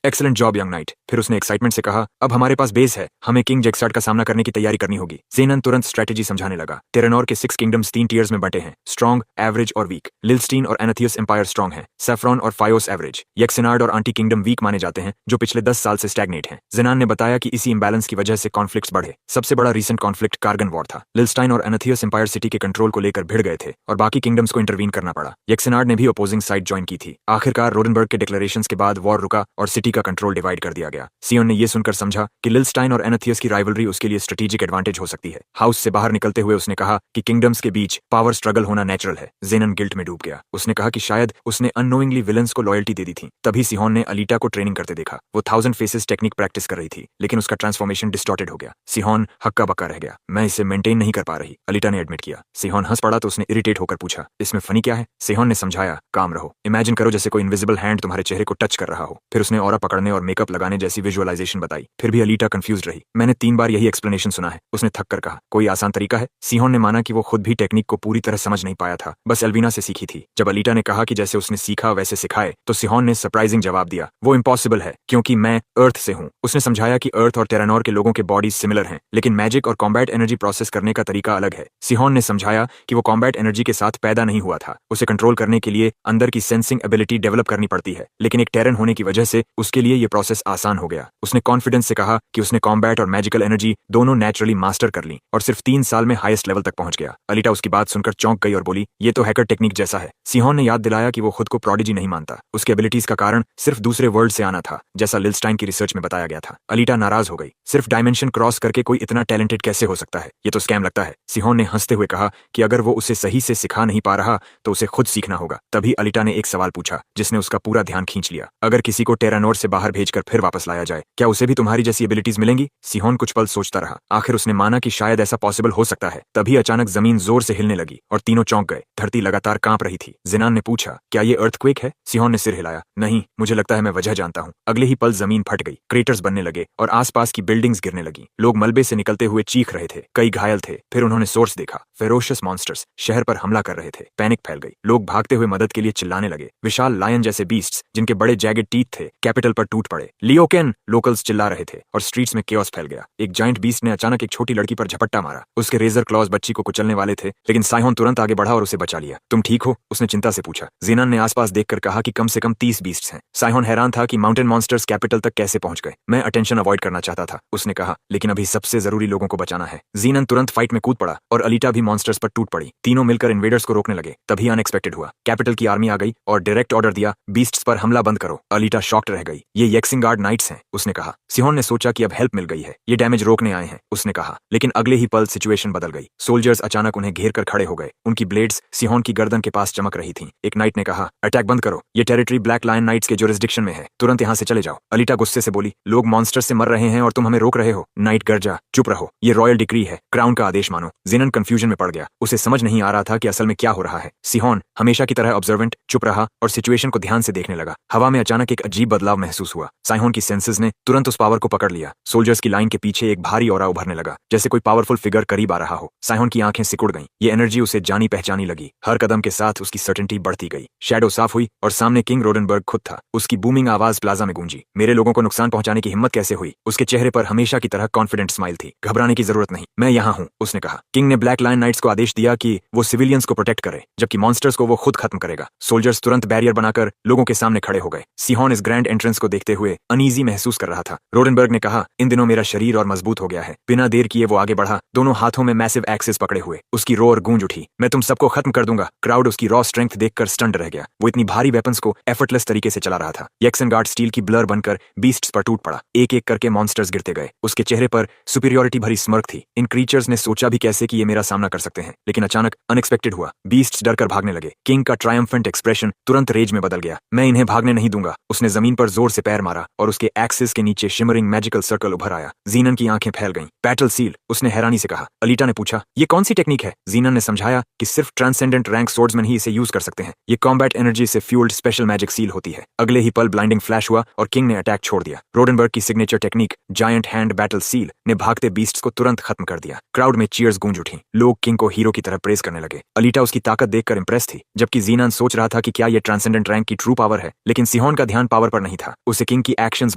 Excellent job young night. फिर उसने एक्साइटमेंट से कहा, अब हमारे पास बेस है, हमें किंग जेक्सार्ड का सामना करने की तैयारी करनी होगी। ज़ेनन तुरंत स्ट्रेटेजी समझाने लगा। टेरेनोर के 6 किंगडम्स 3 टीयर्स में बंटे हैं, स्ट्रॉन्ग, एवरेज और वीक। लिल्स्टीन और एनाथियस एम्पायर स्ट्रॉन्ग हैं, सेफ्रॉन और फायोस एवरेज। यक्सेनार्ड और आंटी किंगडम वीक माने जाते हैं, जो पिछले 10 साल से स्टैग्नेट हैं। ज़ेनान ने बताया कि इसी इंबैलेंस की वजह से कॉन्फ्लिक्ट्स बढ़े। सबसे बड़ा रीसेंट कॉन्फ्लिक्ट कार्गन वॉर था। लिल्स्टाइन और एनाथियस एम्पायर सिटी के कंट्रोल को लेकर भिड़ गए थे और बाकी किंगडम्स को इंटरवीन करना पड़ा। यक्सेनार्ड ने भी अपोजिंग साइड ज्वाइन की थी। आखिरकार रोडनबर्ग के डिक्लेरेशंस के बाद वॉर रुका और सिटी का कंट्रोल डिवाइड कर दिया गया। सियोन ने यह सुनकर समझा कि लिल्स्टाइन और एनाथियस की राइवलरी उसके लिए स्ट्रेटेजिक एडवांटेज हो सकती है। हाउस से बाहर निकलते हुए उसने कहा कि किंगडम्स के बीच पावर स्ट्रगल होना नेचुरल है। ज़ेनन गिल्ट में डूब गया। उसने कहा कि शायद उसने अननोइंगली विलन्स को लॉयल्टी दे दी थी। तभी सिहोन ने अलीटा को ट्रेनिंग करते देखा। वो 1000 फेसेस टेक्निक प्रैक्टिस कर रही थी, लेकिन उसका ट्रांसफॉर्मेशन डिस्टॉर्टेड हो गया। सिहोन हक्का बक्का रह गया। मैं इसे मेंटेन नहीं कर पा रही, अलीटा ने एडमिट किया। सिहोन हंस पड़ा तो उसने इरिटेट होकर पूछा, इसमें फनी क्या है? सिहोन ने समझाया, काम रहो। इमेजिन करो जैसे कोई इनविजिबल हैंड तुम्हारे चेहरे को टच कर रहा हो। फिर उसने ऑरा पकड़ने और मेकअप लगाने जैसी विजुअलाइजेशन बताई। फिर भी अलीटा कंफ्यूज रही। मैंने 3 बार यही एक्सप्लेनेशन सुना है, उसने थक कर कहा। कोई आसान तरीका है? सिहोन ने माना कि वो खुद भी टेक्निक को पूरी तरह समझ नहीं पाया था, बस एल्विना से सीखी थी। जब अलीटा ने कहा कि जैसे उसने सीखा वैसे सिखाए, तो सिहोन ने सरप्राइजिंग जवाब दिया, वो इम्पॉसिबल है क्योंकि मैं अर्थ से हूँ। उसने समझाया कि अर्थ और टेरानोर के लोगों के बॉडीज सिमिलर हैं, लेकिन मैजिक और कॉम्बैट एनर्जी प्रोसेस करने का तरीका अलग है। सिहोन ने समझाया कि वो कॉम्बैट एनर्जी के साथ पैदा नहीं हुआ था, उसे कंट्रोल करने के लिए अंदर की सेंसिंग एबिलिटी डेवलप करनी पड़ती है, लेकिन एक टेरन होने की वजह से उसके लिए ये प्रोसेस आसान हो गया। उसने कॉन्फिडेंस से कहा कि उसने कॉम्बैट और मैजिकल एनर्जी दोनों नेचुरली मास्टर कर ली और सिर्फ 3 साल में हाईएस्ट लेवल तक पहुंच गया। अलीटा उसकी बात सुनकर चौंक गई और बोली, ये तो हैकर टेक्निक जैसा है। सिहोन ने याद दिलाया कि वो खुद को प्रोडिजी नहीं मानता, उसके एबिलिटीज का कारण सिर्फ दूसरे वर्ल्ड से आना था, जैसा लिल्स्टाइन की रिसर्च में बताया गया था। अलीटा नाराज हो गई। सिर्फ डायमेंशन क्रॉस करके कोई इतना टैलेंटेड कैसे हो सकता है? ये तो स्कैम लगता है। सिहोन ने हंसते हुए कहा कि अगर वो उसे सही से सिखा नहीं पा रहा तो उसे खुद सीखना होगा। तभी अलीटा ने एक सवाल पूछा जिसने उसका पूरा ध्यान खींच लिया। अगर किसी को टेरानोर से बाहर भेजकर फिर वापस लाया जाए, क्या उसे भी तुम्हारी जैसी एबिलिटीज मिलेंगी? सिहोन कुछ पल सोचता रहा। आखिर उसने माना कि शायद ऐसा पॉसिबल हो सकता है। तभी अचानक जमीन जोर से हिलने लगी और तीनों चौंक गए। धरती लगातार कांप रही थी। ज़ेनान ने पूछा, क्या ये अर्थक्वेक है? सिहोन ने सिर हिलाया। नहीं, मुझे लगता है मैं वजह जानता हूँ। अगले ही पल जमीन फट गई, क्रेटर्स बनने लगे और आसपास की बिल्डिंग्स गिरने लगी। लोग मलबे से निकलते हुए चीख रहे थे, कई घायल थे। फिर उन्होंने सोर्स देखा, फेरोशियस मॉन्स्टर्स शहर पर हमला कर रहे थे। पैनिक फैल गई। लोग भागते हुए मदद के लिए चिल्लाने लगे। विशाल लायन जैसे बीस्ट्स जिनके बड़े जैगेड टीथ थे कैपिटल पर टूट पड़े। लियोकेन, लोकल्स चिल्ला रहे थे और स्ट्रीट्स में केओस फैल गया। एक जाइंट बीस्ट ने अचानक एक छोटी लड़की पर झपट्टा मारा। उसके रेजर क्लॉज बच्ची को कुचलने वाले थे, लेकिन साइहोन तुरंत आगे बढ़ा और उसे बचा लिया। तुम ठीक हो? उसने चिंता से पूछा। ज़ेनन ने आसपास देखकर कहा कि कम से कम 30 बीस्ट्स हैं। साइहोन हैरान था कि माउंटेन मॉन्स्टर्स कैपिटल तक कैसे पहुंच गए। मैं अटेंशन अवॉइड करना चाहता था, उसने कहा, लेकिन अभी सबसे जरूरी लोगों को बचाना है। ज़ेनन तुरंत फाइट में कूद पड़ा और अलीटा भी मॉन्स्टर्स पर टूट पड़ी। तीनों मिलकर इन्वेडर्स को रोकने लगे। तभी अनएक्सपेक्टेड हुआ, कैपिटल की आर्मी आ गई और डायरेक्ट ऑर्डर दिया, बीस्ट्स पर हमला बंद करो। अलीटा शॉक्ड रह गई। ये यक्सिंगार्ड नाइट्स हैं, उसने कहा। सिहोन ने सोचा कि अब हेल्प मिल गई है, ये डैमेज रोकने आए हैं, उसने कहा। लेकिन अगले ही पल सिचुएशन बदल गई। सोल्जर्स अचानक उन्हें घेर कर खड़े हो गए। उनकी ब्लेड्स सिहोन की गर्दन के पास चमक रही थीं। एक नाइट ने कहा, अटैक बंद करो, ये टेरिटरी ब्लैक लायन नाइट्स के जुरिस्डिक्शन में है, तुरंत यहाँ से चले जाओ। अलीटा गुस्से से बोली, लोग मॉन्स्टर से मर रहे हैं और तुम हमें रोक रहे हो। नाइट गर्जा, चुप रहो, ये रॉयल डिक्री है, क्राउन का आदेश मानो। ज़ेनन कंफ्यूजन में पड़ गया। उसे समझ नहीं आ रहा था कि असल में क्या हो रहा है। सिहोन हमेशा की तरह ऑब्जर्वेंट चुप रहा और सिचुएशन को ध्यान से देखने लगा। हवा में अचानक एक अजीब बदलाव महसूस हुआ। साइहोन की सेंसेस ने तुरंत उस पावर को पकड़ लिया। सोल्जर्स की लाइन के पीछे एक भारी ऑरा उभरने लगा, जैसे कोई पावरफुल फिगर करीब आ रहा हो। साइहोन की आंखें सिकुड़ गईं। ये एनर्जी उसे जानी पहचानी लगी। हर कदम के साथ उसकी सर्टेनिटी बढ़ती गई। शैडो साफ हुई और सामने किंग रोडनबर्ग खुद था। उसकी बूमिंग आवाज प्लाजा में गूंजी। मेरे लोगों को नुकसान पहुंचाने की हिम्मत कैसे हुई? उसके चेहरे पर हमेशा की तरह कॉन्फिडेंट स्माइल थी। घबराने की जरूरत नहीं, मैं यहाँ हूँ, उसने कहा। किंग ने ब्लैक लायन नाइट्स को आदेश दिया कि वो सिविलियंस को प्रोटेक्ट करे, जबकि मॉन्स्टर्स को वो खुद खत्म करेगा। सोल्जर्स तुरंत बैरियर बनाकर लोगों के सामने खड़े हो गए। सिहोन इस ग्रैंड एंट्रेंस को देखते हुए अनईजी महसूस कर रहा था। रोडनबर्ग ने कहा, इन दिनों मेरा शरीर और मजबूत हो गया है। बिना देर किए वो आगे बढ़ा, दोनों हाथों में मैसिव एक्सेस पकड़े हुए। उसकी रोर गूंज उठी, मैं तुम सबको खत्म कर दूंगा। क्राउड उसकी रॉ स्ट्रेंथ देखकर स्टंड रह गया। वो इतनी भारी वेपन्स को एफर्टलेस तरीके से चला रहा था। यक्सेनगार्ड स्टील की ब्लर बनकर बीस्ट्स पर टूट पड़ा। एक एक करके मॉन्स्टर्स गिरते गए। उसके चेहरे पर सुपीरियोरिटी भरी स्मर्क थी। इन क्रीचर्स ने सोचा भी कैसे कि ये मेरा सामना कर सकते हैं, लेकिन अचानक अनएक्सपेक्टेड हुआ। बीस्ट्स डरकर भागने लगे। किंग का ट्रायम्फेंट एक्सप्रेशन तुरंत रेज में बदल गया। मैं इन्हें भागने नहीं दूंगा। उसने जमीन पर जोर से पैर मारा और उसके एक्सिस के नीचे शिमरिंग मैजिकल सर्कल उभर आया। ज़ेनन की आंखें फैल गईं। बैटल सील, उसने हैरानी से कहा। अलीटा ने पूछा, ये कौन सी टेक्निक है? ज़ेनन ने समझाया कि सिर्फ ट्रांसेंडेंट रैंक स्वॉर्ड्समैन ही इसे यूज कर सकते हैं। ये कॉम्बैट एनर्जी से फ्यूल्ड स्पेशल मैजिक सील होती है। अगले ही पल ब्लाइंडिंग फ्लैश हुआ और किंग ने अटैक छोड़ दिया। रोडनबर्ग की signature technique giant hand battle seal ने भागते बीस्ट्स को तुरंत खत्म कर दिया। दिया। क्राउड में चीयर्स गूंज उठी। लोग किंग को हीरो की तरह प्रेस करने लगे। अलीटा उसकी ताकत देखकर इंप्रेस थी, जबकि जीनान सोच रहा था कि क्या ये ट्रांसेंडेंट रैंक की ट्रू पावर है। लेकिन सिहोन का ध्यान पावर पर नहीं था। उसे किंग की एक्शंस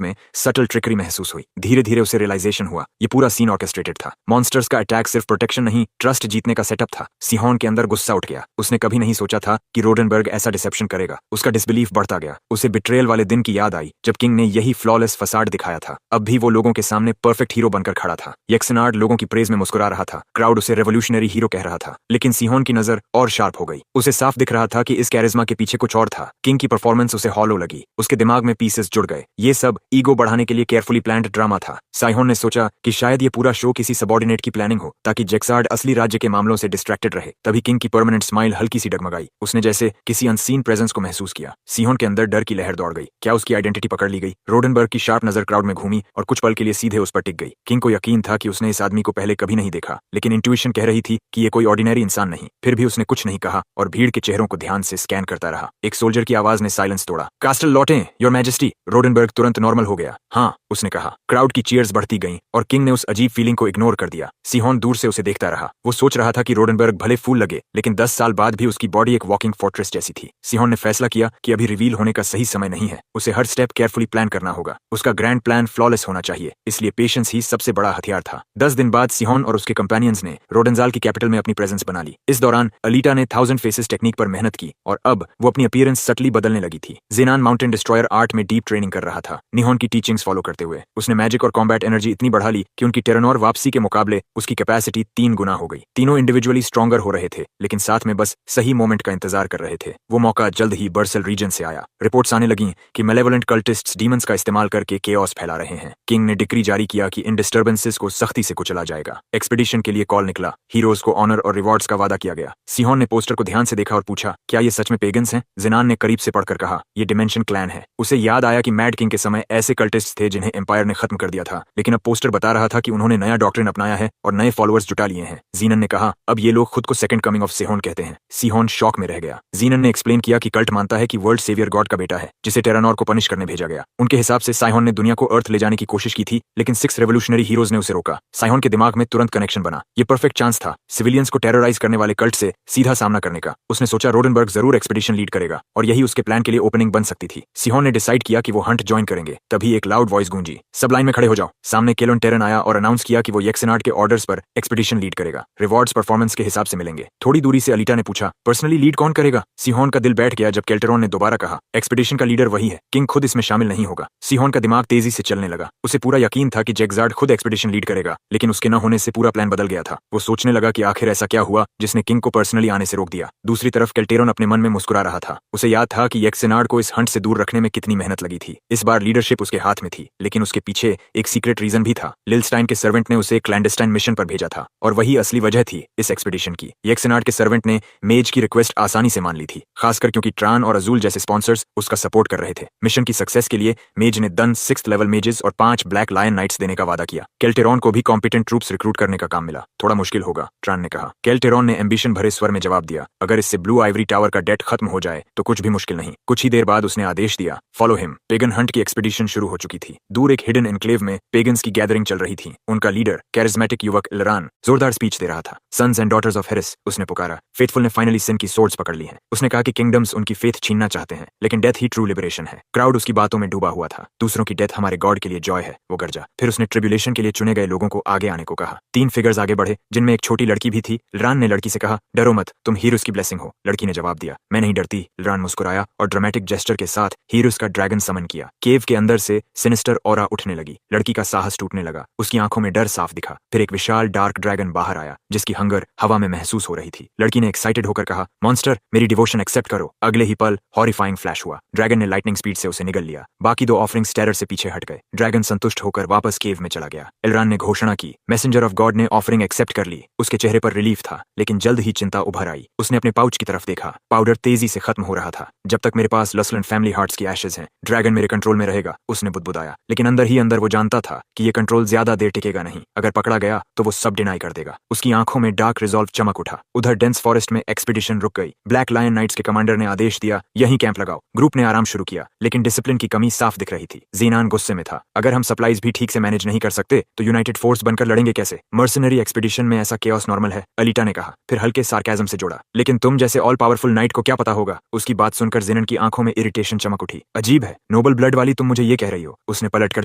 में सटल ट्रिकरी महसूस हुई। धीरे धीरे उसे रियलाइजेशन हुआ ये पूरा सीन ऑर्केस्ट्रेटेड था। मॉन्स्टर्स का अटैक सिर्फ प्रोटेक्शन नहीं, ट्रस्ट जीतने का सेटअप था। सिहोन के अंदर गुस्सा उठ गया। उसने कभी नहीं सोचा था कि रोडनबर्ग ऐसा डिसेप्शन करेगा। उसका डिसबिलीफ बढ़ता गया। उसे बिट्रेयल वाले दिन की याद आई जब किंग ने यही फ्लॉलेस फसाड दिखाया था। अब भी वो लोगों के सामने परफेक्ट हीरो बनकर खड़ा था। यक्सेनार्ड लोगों की प्रेज में मुस्कुरा रहा था। क्राउड उसे रेवोल्यूशनरी हीरो कह रहा था। लेकिन सिहोन की नजर और शार्प हो गई। उसे साफ दिख रहा था कि इस कैरिज्मा के पीछे कुछ और था। किंग की परफॉर्मेंस उसे हॉलो लगी। उसके दिमाग में पीसेस जुड़ गए। ये सब ईगो बढ़ाने के लिए केयरफुली प्लान्ड ड्रामा था। साइहोन ने सोचा कि शायद ये पूरा शो किसी सबॉर्डिनेट की प्लानिंग हो, ताकि जेक्सार्ड असली राज्य के मामलों से डिस्ट्रैक्टेड रहे। तभी किंग की परमानेंट स्माइल हल्की सी डगमगाई। उसने जैसे किसी अनसीन प्रेजेंस को महसूस किया। सिहोन के अंदर डर की लहर दौड़ गई। क्या उसकी आइडेंटिटी पकड़ ली गई? रोडनबर्ग की शार्प नजर क्राउड में घूमी और कुछ पल के लिए सीधे उस पर टिक गई। किंग को यकीन था कि उसने इस आदमी को पहले कभी नहीं देखा, लेकिन इंट्यूशन कह रही थी कि ये कोई ऑर्डिनरी इंसान नहीं। फिर भी उसने कुछ नहीं कहा और भीड़ के चेहरों को ध्यान से स्कैन करता रहा। एक सोल्जर की आवाज ने साइलेंस तोड़ा। कास्टल लौटें, योर मैजेस्टी। रोडनबर्ग तुरंत नॉर्मल हो गया। हाँ, उसने कहा। क्राउड की चीयर्स बढ़ती गईं और किंग ने उस अजीब फीलिंग को इग्नोर कर दिया। सिहोन दूर से उसे देखता रहा। वो सोच रहा था कि रोडनबर्ग भले फूल लगे, लेकिन 10 साल बाद भी उसकी बॉडी एक वॉकिंग फोर्ट्रेस जैसी थी। सिहोन ने फैसला किया कि अभी रिवील होने का सही समय नहीं है। उसे हर स्टेप केयरफुली प्लान करना होगा। उसका ग्रैंड प्लान फ्लॉलेस होना चाहिए, इसलिए पेशेंस ही सबसे बड़ा हथियार था। 10 दिन बाद सिहोन और उसके कंपेनियंस ने रोडेंजाल की कैपिटल में अपनी प्रेजेंस बना ली। इस दौरान अलीटा ने 1000 फेसेस टेक्निक पर मेहनत की और अब वो अपनी अपीयरेंस सटली बदलने लगी थी। जेनान माउंटेन डिस्ट्रॉयर आर्ट में डीप ट्रेनिंग कर रहा था। निहोन की टीचिंग्स फॉलो करते हुए उसने मैजिक और कॉम्बैट एनर्जी इतनी बढ़ा ली कि उनकी टेरानोर वापसी के मुकाबले उसकी कैपेसिटी 3 गुना हो गई। तीनों इंडिविजुअली स्ट्रॉन्गर हो रहे थे, लेकिन साथ में बस सही मोमेंट का इंतजार कर रहे थे। वो मौका जल्द ही बर्सल रीजन से आया। रिपोर्ट्स आने लगी कि मेलेवोलेंट कल्टिस्ट्स डीमंस का इस्तेमाल करके केओस फैला रहे हैं। किंग ने डिक्री जारी किया कि इन डिस्टर्बेंसेस को सख्ती से कुचला जाएगा। एक्सपीडिशन के लिए कॉल निकला। हीरोज को ऑनर और रिवॉर्ड्स का वादा किया गया। सिहोन ने पोस्टर को ध्यान से देखा और पूछा, क्या ये सच में पेगन्स हैं? जिनान ने करीब से पढ़कर कहा, ये डिमेंशन क्लैन है। उसे याद आया कि मैड किंग के समय ऐसे कल्टिस्ट थे जिन्हें एम्पायर ने खत्म कर दिया था, लेकिन अब पोस्टर बता रहा था कि उन्होंने नया डॉक्ट्रिन अपनाया है और नए फॉलोअर्स जुटा लिए हैं। जीनन ने कहा, अब ये लोग खुद को सेकंड कमिंग ऑफ सिहोन कहते हैं। सिहोन शॉक में रह गया। जीनन ने एक्सप्लेन किया कि कल्ट मानता है कि वर्ल्ड सेवियर गॉड का बेटा है, जिसे टेरानोर को पनिश करने भेजा गया। उनके हिसाब से साइहोन ने दुनिया को अर्थ ले जाने की कोशिश की थी, लेकिन 6 रेवोल्यूशनरी हीरोज ने उसे रोका। साइहोन के दिमाग में तुरंत कनेक्शन बना। ये परफेक्ट चांस था सिविलियंस को टेरराइज करने वाले कल्ट से सीधा सामना करने का। उसने सोचा रोडनबर्ग जरूर एक्सपीडिशन लीड करेगा और यही उसके प्लान के लिए ओपनिंग बन सकती थी। सिहोन ने डिसाइड किया कि वो हंट ज्वाइन करेंगे। तभी एक लाउड वॉइस गूंजी, सब लाइन में खड़े हो जाओ। सामने केलोन टेरन आया और अनाउंस किया कि वो यक्सेनार्ड के ऑर्डर्स पर एक्सपीडिशन लीड करेगा। रिवॉर्ड्स परफॉर्मेंस के हिसाब से मिलेंगे। थोड़ी दूरी से अलीटा ने पूछा, पर्सनली लीड कौन करेगा? सिहोन का दिल बैठ गया जब केल्टेरोन ने दोबारा कहा, एक्सपीडिशन का लीडर वही है, किंग खुद इसमें शामिल नहीं होगा। सिहोन का दिमाग तेजी से चलने लगा। उसे पूरा यकीन था कि जेक्सार्ड खुद एक्सपीडिशन लीड करेगा, लेकिन उसके न होने से पूरा प्लान बदल गया था। वो सोचने लगा कि आखिर ऐसा क्या हुआ जिसने किंग को पर्सनली आने से रोक दिया। दूसरी तरफ केल्टेरोन अपने मन में मुस्कुरा रहा था। उसे याद था कि यक्सेनार्ड को इस हंट से दूर रखने में कितनी मेहनत लगी थी। इस बार लीडरशिप उसके हाथ में थी, लेकिन उसके पीछे एक सीक्रेट रीजन भी था। लिलस्टाइन के सर्वेंट ने उसे क्लैंडस्टाइन मिशन पर भेजा था और वही असली वजह थी इस एक्सपीडिशन की। यक्सेनार्ड के सर्वेंट ने मेज की रिक्वेस्ट आसानी से मान ली थी, खासकर क्योंकि ट्रान और अजूल जैसे स्पॉन्सर्स उसका सपोर्ट कर रहे थे। मिशन की सक्सेस के लिए मेज ने 10 6th लेवल मेजेस और 5 ब्लैक लायन नाइट्स देने का वादा किया। केल्टेरोन को भी कॉम्पिटेंट ट्रूप्स रिक्रूट करने का काम मिला। थोड़ा मुश्किल होगा, ट्रान ने कहा। केल्टेरोन ने एम्बिशन भरे स्वर में जवाब दिया, अगर इससे ब्लू आइवरी टावर का डेट खत्म हो जाए तो कुछ भी मुश्किल नहीं। कुछ ही देर बाद उसने आदेश दिया, फॉलो हिम। पेगन हंट की एक्सपीडिशन शुरू हो चुकी थी। दूर एक हिडन एनक्लेव में पेगन्स की गैदरिंग चल रही थी। उनका लीडर कैरिज्मेटिक युवक इलरान जोरदार स्पीच दे रहा था। Sons and daughters of Harris, उसने पुकारा। फेथफुल ने फाइनली सिन की सोर्ड्स पकड़ ली हैं। उसने कहा कि किंगडम्स उनकी फेथ छीनना चाहते हैं, लेकिन डेथ ही ट्रू लिबरेशन है। क्राउड उसकी बातों में डूबा हुआ था। दूसरों की डेथ हमारे गॉड के लिए जॉय है, वो गरजा। फिर उसने ट्रिब्यूलेशन के लिए चुने गए लोगों को आगे आने को कहा। 3 फिगर्स आगे बढ़े, जिनमें एक छोटी लड़की भी थी। इलरान ने लड़की से कहा, डरो मत, तुम हीरोस की ब्लेसिंग हो। लड़की ने जवाब दिया, मैं नहीं डरती। इलरान मुस्कुराया और ड्रामेटिक जेस्चर के साथ हीरोस का ड्रैगन समन किया। केव के अंदर से सिनिस्टर ऑरा उठने लगी। लड़की का साहस टूटने लगा। उसकी आंखों में डर साफ दिखा। फिर एक विशाल डार्क ड्रैगन बाहर आया, जिसकी हंगर हवा में महसूस हो रही थी। लड़की ने एक्साइटेड होकर कहा, मॉन्स्टर, मेरी डिवोशन एक्सेप्ट करो। अगले ही पल हॉरिफाइंग फ्लैश हुआ। ड्रैगन ने लाइटनिंग स्पीड से उसे निगल लिया। बाकी 2 ऑफरिंग्स टेरर से पीछे हट गए। ड्रैगन संतुष्ट होकर वापस केव में चला गया। इलरान ने घोषणा की, मैसेंजर ऑफ गॉड ने ऑफरिंग एक्सेप्ट कर ली। उसके चेहरे पर रिलीफ था, लेकिन जल्द ही चिंता उभर आई। उसने अपने पाउच की तरफ देखा। पाउडर तेजी से खत्म हो रहा था। जब तक मेरे पास लसलन फैमिली हार्ट्स की एशेज हैं, ड्रैगन मेरे कंट्रोल में रहेगा, उसने बुदबुदाया। लेकिन अंदर ही अंदर वो जानता था कि ये कंट्रोल ज्यादा देर टिकेगा नहीं। अगर पकड़ा गया तो वो सब डिनाई कर देगा। उसकी आंखों में डार्क रिजॉल्व चमक उठा। उधर डेंस फॉरेस्ट में एक्सपीडिशन रुक गई। ब्लैक लायन नाइट्स के कमांडर ने आदेश दिया, यहीं कैंप लगाओ। ग्रुप ने आराम शुरू किया, लेकिन डिसिप्लिन की कमी साफ दिख रही थी। जीनान गुस्से में था, अगर हम सप्लाईज भी ठीक से मैनेज नहीं कर सकते तो यूनाइटेड फोर्स बनकर लड़ेंगे कैसे? मर्सनरी एक्सपीडिशन में ऐसा केओस नॉर्मल है, अलीटा ने कहा, फिर हल्के सार्केज्म से जोड़ा। लेकिन तुम जैसे ऑल पावरफुल नाइट को क्या पता होगा? उसकी बात सुनकर ज़ेनन की आंखों में इरिटेशन चमक उठी। अजीब है, नोबल ब्लड वाली तुम मुझे ये कह रही हो? उसने पलटकर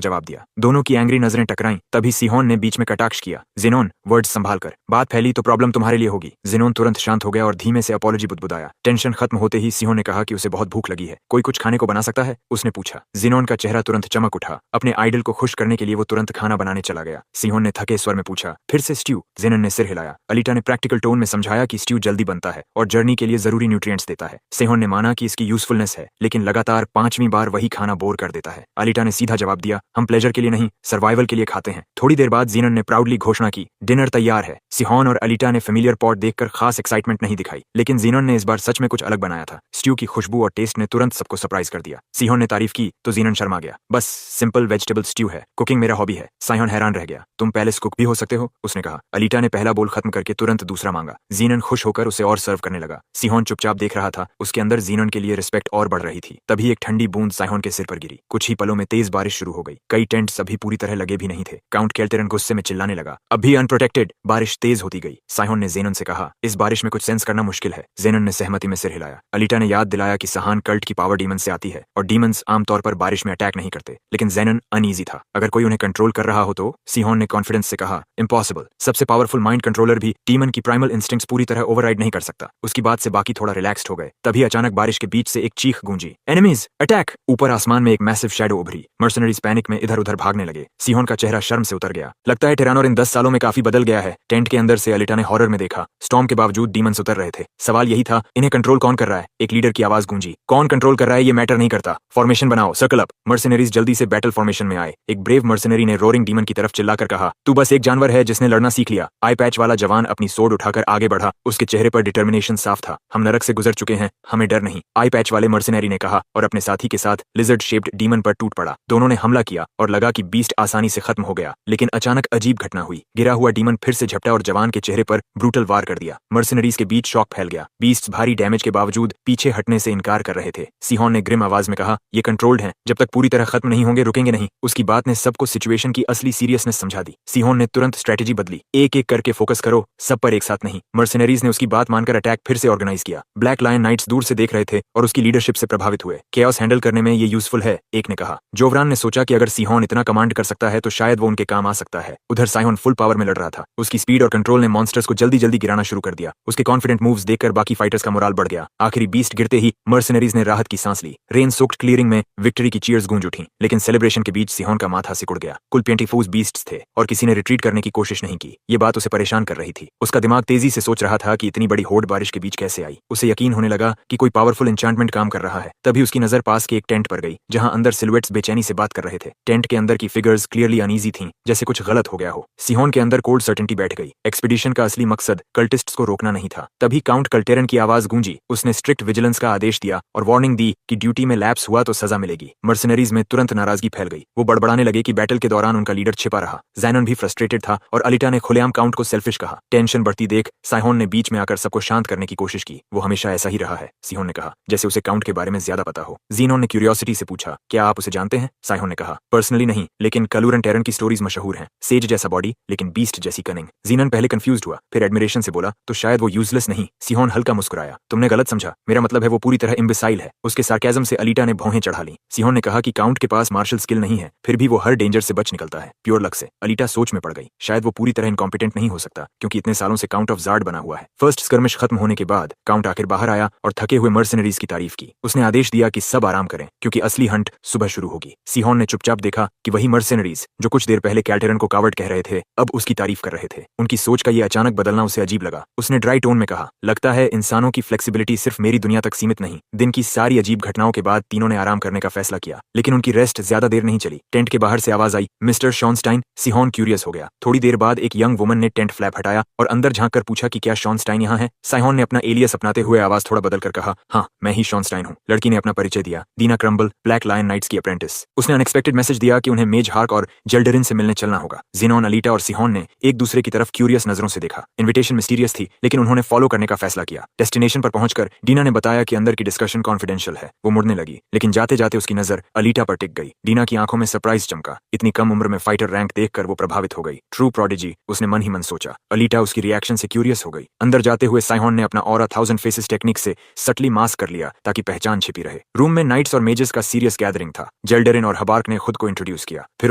जवाब दिया। दोनों की एंग्री नजरें टकराईं, तभी सिहोन ने बीच में कटाक्ष किया। ज़ेनोन, वर्ड्स संभाल कर, बात फैली तो प्रॉब्लम तुम्हारे लिए होगी। ज़ेनोन तुरंत शांत हो गया और धीमे से अपॉलॉजी बुदबुदाया। टेंशन खत्म होते ही सिहोन ने कहा कि उसे बहुत भूख लगी है। कोई कुछ खाने को बना सकता है? उसने पूछा। ज़ेनोन का चेहरा तुरंत चमक उठा। अपने आइडल को खुश करने के लिए वो तुरंत खाना बनाने चला गया। सिहोन ने थके स्वर में पूछा, फिर से स्ट्यू? ज़ेनन ने सिर हिलाया। अलीटा ने प्रैक्टिकल टोन में समझाया कि स्ट्यू जल्दी बनता है और जर्नी के लिए जरूरी न्यूट्रिएंट्स देता है। सिहोन ने माना कि इसकी यूजफुलनेस है, लेकिन लगातार 5वीं बार वही खाना बोर कर देता है। अलीटा ने सीधा जवाब दिया, हम प्लेजर के लिए नहीं, सर्वाइवल के लिए खाते हैं। थोड़ी देर बाद ज़ेनन ने प्राउडली घोषणा की, डिनर तैयार है। सिहोन और अलीटा ने फेमिलियर पॉट देखकर खास एक्साइटमेंट नहीं दिखाई, लेकिन ज़ेनन ने इस बार सच में कुछ अलग बनाया था। स्ट्यू की खुशबू और टेस्ट ने तुरंत सबको सरप्राइज कर दिया। सिहोन ने तारीफ की तो ज़ेनन शर्मा गया। बस सिंपल वेजिटेबल स्ट्यू है, कुकिंग मेरा हॉबी है। सिहोन हैरान रह गया। तुम पैलेस कुक भी हो सकते हो? उसने कहा। अलीटा ने पहला बोल खत्म करके तुरंत दूसरा मांगा। ज़ेनन खुश होकर उसे और सर्व करने लगा। सिहोन चुपचाप देख रहा था, उसके अंदर ज़ेनन के लिए रिस्पेक्ट और बढ़ रही थी। तभी एक ठंडी बूंद सिहोन के सिर पर गिरी। कुछ ही पलों में तेज बारिश शुरू हो गई। कई टेंट्स अभी पूरी तरह लगे भी नहीं थे। काउंट केल्टेरन गुस्से में चिल्लाने लगा, अब भी अनप्रोटेक्टेड। बारिश तेज होती गई। सिहोन ने ज़ेनन से कहा, इस बारिश में कुछ सेंस करना मुश्किल है। ज़ेनन ने सहमति में सिर हिलाया। अलीटा ने याद दिलाया कि सहान कल्ट की पावर डीमन से आती है और डीमंस आमतौर पर बारिश में अटैक नहीं करते। लेकिन ज़ेनन अनईजी था। अगर कोई उन्हें कंट्रोल कर रहा हो तो? सिहोन ने कॉन्फिडेंस से कहा, इम्पॉसिबल। सबसे पावरफुल माइंड कंट्रोलर भी डीमन की प्राइमल इंस्टिंक्ट्स पूरी तरह ओवरराइड नहीं कर सकता। उसकी बात से बाकी थोड़ा रिलैक्स्ड हो गए। तभी अचानक बारिश के बीच से एक चीख गूंजी, एनिमीज अटैक! ऊपर आसमान में एक मैसिव शैडो उभरी। मर्सनरीज पैनिक में इधर उधर भागने लगे। सिहोन का चेहरा शर्म से उतर गया। लगता है टिरानोर इन 10 सालों में काफी बदल गया है। टेंट के अंदर से अलीटा ने हॉरर में देखा। स्टॉर्म के बावजूद डीमंस उतर रहे थे। सवाल यही था, इन्हें कंट्रोल कौन कर रहा है? एक लीडर की आवाज गूंजी, कौन कंट्रोल कर रहा है ये मैटर नहीं करता। फॉर्मेशन बनाओ, सर्कल अप। मर्सनरीज जल्दी से बैटल फॉर्मेशन में आए। एक ब्रेव मर्सनरी ने रोरिंग डीमन की तरफ चिल्लाकर कहा, तू बस एक जानवर है जिसने लड़ना सीख लिया। आई पैच वाला जवान अपनी सोर्ड उठाकर आगे बढ़ा। उसके चेहरे पर डिटर्मिनेशन साफ था। हम नरक से गुजर चुके हैं, हमें डर नहीं, आई पैच वाले मर्सनरी ने कहा और अपने साथी के साथ लिजर्ड शेप्ड डीमन पर टूट पड़ा। दोनों ने हमला किया और लगा कि बीस्ट आसानी से खत्म हो गया, लेकिन अचानक अजीब घटना हुई। गिरा हुआ डीमन फिर से झपटा और जवान के चेहरे पर ब्रूटल वार कर दिया। मर्सनरीज के बीच शॉक फैल गया। बीस्ट भारी डैमेज के बावजूद पीछे हटने से इनकार कर रहे थे। सिहोन ने ग्रिम आवाज में कहा, ये कंट्रोल्ड हैं, जब तक पूरी तरह खत्म नहीं होंगे रुकेंगे नहीं। उसकी बात ने सबको सिचुएशन की असली सीरियसनेस समझा दी। सिहोन ने तुरंत स्ट्रेटेजी बदली, एक एक करके फोकस करो, सब पर एक साथ नहीं। मर्सनरीज ने उसकी बात मानकर अटैक फिर से ऑर्गेनाइज किया। ब्लैक लायन नाइट्स दूर से देख रहे थे और उसकी लीडरशिप से प्रभावित हुए। केओस हैंडल करने में ये यूजफुल है, एक ने कहा। जोवरान ने सोचा कि अगर सिहोन इतना कमांड कर सकता है तो शायद वो उनके काम आ सकता है। उधर साइहोन फुल पावर में लड़ रहा था। उसकी स्पीड और कंट्रोल ने मॉन्स्टर्स को जल्दी जल्दी गिराना शुरू कर दिया। उसके कॉन्फिडेंट मूव्स देखकर बाकी फाइटर्स का मोराल बढ़ गया। आखिरी बीस्ट गिरते ही मर्सनरीज ने राहत की सांस ली। रेन सोक्ड क्लियरिंग में विक्ट्री की चीयर्स गूंज उठी, लेकिन सेलिब्रेशन के बीच सिहोन का माथा सिकुड़ गया। कुल 24 बीस्ट्स थे और किसी ने रिट्रीट करने की कोशिश नहीं की। ये बात उसे परेशान कर रही थी। उसका दिमाग तेजी से सोच रहा था कि इतनी बड़ी होड़ बारिश के बीच कैसे आई। उसे यकीन होने लगा कि कोई पावरफुल एन्चांटमेंट काम कर रहा है। तभी उसकी नजर पास के एक टेंट पर गई, जहां अंदर सिलुएट्स बेचैनी से बात कर रहे थे। टेंट के अंदर की फिगर्स क्लियरली अनईजी थीं, जैसे कुछ गलत हो गया हो। सिहोन के अंदर कोल्ड सर्टेनिटी बैठ गई। एक्सपीडिशन का असली मकसद कल्टिस्ट्स को रोकना नहीं था। तभी काउंट कल्टेरन की आवाज गूंजी। उसने स्ट्रिक्ट विजिलेंस का आदेश दिया और वार्निंग दी कि ड्यूटी में लैप्स हुआ तो सजा मिलेगी। मर्सनरीज में तुरंत नाराजगी फैल गई। वो बड़बड़ाने लगे कि बैटल के दौरान उनका लीडर छिपा रहा। ज़ेनन भी फ्रस्ट्रेटेड था और अलीटा ने खुलेआम काउंट को सेल्फिश कहा। टेंशन बढ़ती देख सिहोन ने बीच में आकर सबको शांत करने की कोशिश की। वो हमेशा ऐसा ही रहा है, सिहोन ने कहा, जैसे उसे काउंट के बारे में ज्यादा पता हो। ज़ेनन ने क्यूरियोसिटी से पूछा, क्या आप उसे जानते हैं? सिहोन ने कहा, पर्सनली नहीं, लेकिन कलूरन टेरन की स्टोरीज मशहूर हैं। सेज जैसा बॉडी लेकिन बीस्ट जैसी कनिंग। ज़ेनन पहले कंफ्यूज्ड हुआ, फिर एडमिरेशन से बोला, तो शायद वो यूजलेस नहीं। सिहोन हल्का मुस्कुराया, तुमने गलत समझा, मेरा मतलब है वो पूरी तरह इम्बिसाइल है। उसके सार्केज्म से अलीटा ने भौहें चढ़ा ली। सिहोन ने कहा कि काउंट के पास मार्शल स्किल नहीं है, फिर भी वो हर डेंजर से बच निकलता है, प्योर लक से। अलीटा सोच में पड़ गई, शायद वो पूरी तरह इनकॉम्पिटेंट नहीं हो सकता, क्योंकि इतने सालों से काउंट ऑफ ज़ार्ड बना हुआ है। फर्स्ट स्कर्मिश खत्म होने के बाद काउंट आखिर बाहर आया और थके हुए मर्सनरीज की तारीफ की। उसने आदेश दिया कि सब आराम करें, क्योंकि असली हंट सुबह शुरू होगी। सिहोन ने चुपचाप देखा कि वही मर्सनरीज जो कुछ देर पहले कैल्टेरन को कावर्ड कह रहे थे, अब उसकी तारीफ कर रहे थे। उनकी सोच का ये अचानक बदलना उसे अजीब लगा। उसने ड्राई टोन में कहा, लगता है इंसानों की फ्लेक्सिबिलिटी सिर्फ मेरी दुनिया तक सीमित नहीं। दिन की सारी अजीब घटनाओं के बाद तीनों ने आराम करने का फैसला किया, लेकिन उनकी रेस्ट ज्यादा देर नहीं चली। टेंट के बाहर से आवाज आई, मिस्टर शॉनस्टाइन। सिहोन क्यूरियस हो गया। थोड़ी देर बाद एक यंग वुमन ने टेंट फ्लैप हटाया और अंदर झांककर पूछा कि क्या शॉनस्टाइन यहाँ है? सिहोन ने अपना एलियस अपनाते हुए आवाज थोड़ा बदलकर कहा, हाँ, मैं ही शॉनस्टाइन हूँ। लड़की ने अपना परिचय दिया, दीना क्रम्बल, ब्लैक लायन नाइट्स की अप्रेंटिस। उसने अनएक्सपेक्टेड मैसेज दिया कि उन्हें मेज हार्क और जेल्डरिन से मिलने चलना होगा। ज़ेनोन, अलीटा और सिहोन ने एक दूसरे की तरफ क्यूरियस नजरों से देखा। इन्विटेशन मिस्टीरियस थी, लेकिन उन्होंने फॉलो करने का फैसला किया। डेस्टिनेशन पर पहुंचकर डीना ने बताया कि अंदर की डिस्कशन कॉन्फिडेंशियल है। वो मुड़ने लगी, लेकिन जाते जाते उसकी नजर अलीटा पर टिक गई। डीना की आंखों में सरप्राइज चमका। इतनी कम उम्र में फाइटर रैंक देखकर वो प्रभावित हो गई। ट्रूप प्रोडिजी, उसने मन ही मन सोचा। अलीटा उसकी रिएक्शन से क्यूरियस हो गई। अंदर जाते हुए साइहॉन ने अपना ऑरा 1000 फेसेस टेक्निक से सटली मास्क कर लिया ताकि पहचान छिपी रहे। रूम में नाइट्स और मेजेस का सीरियस गैदरिंग था। जेल्डेरिन और हबार्क ने खुद को इंट्रोड्यूस किया। फिर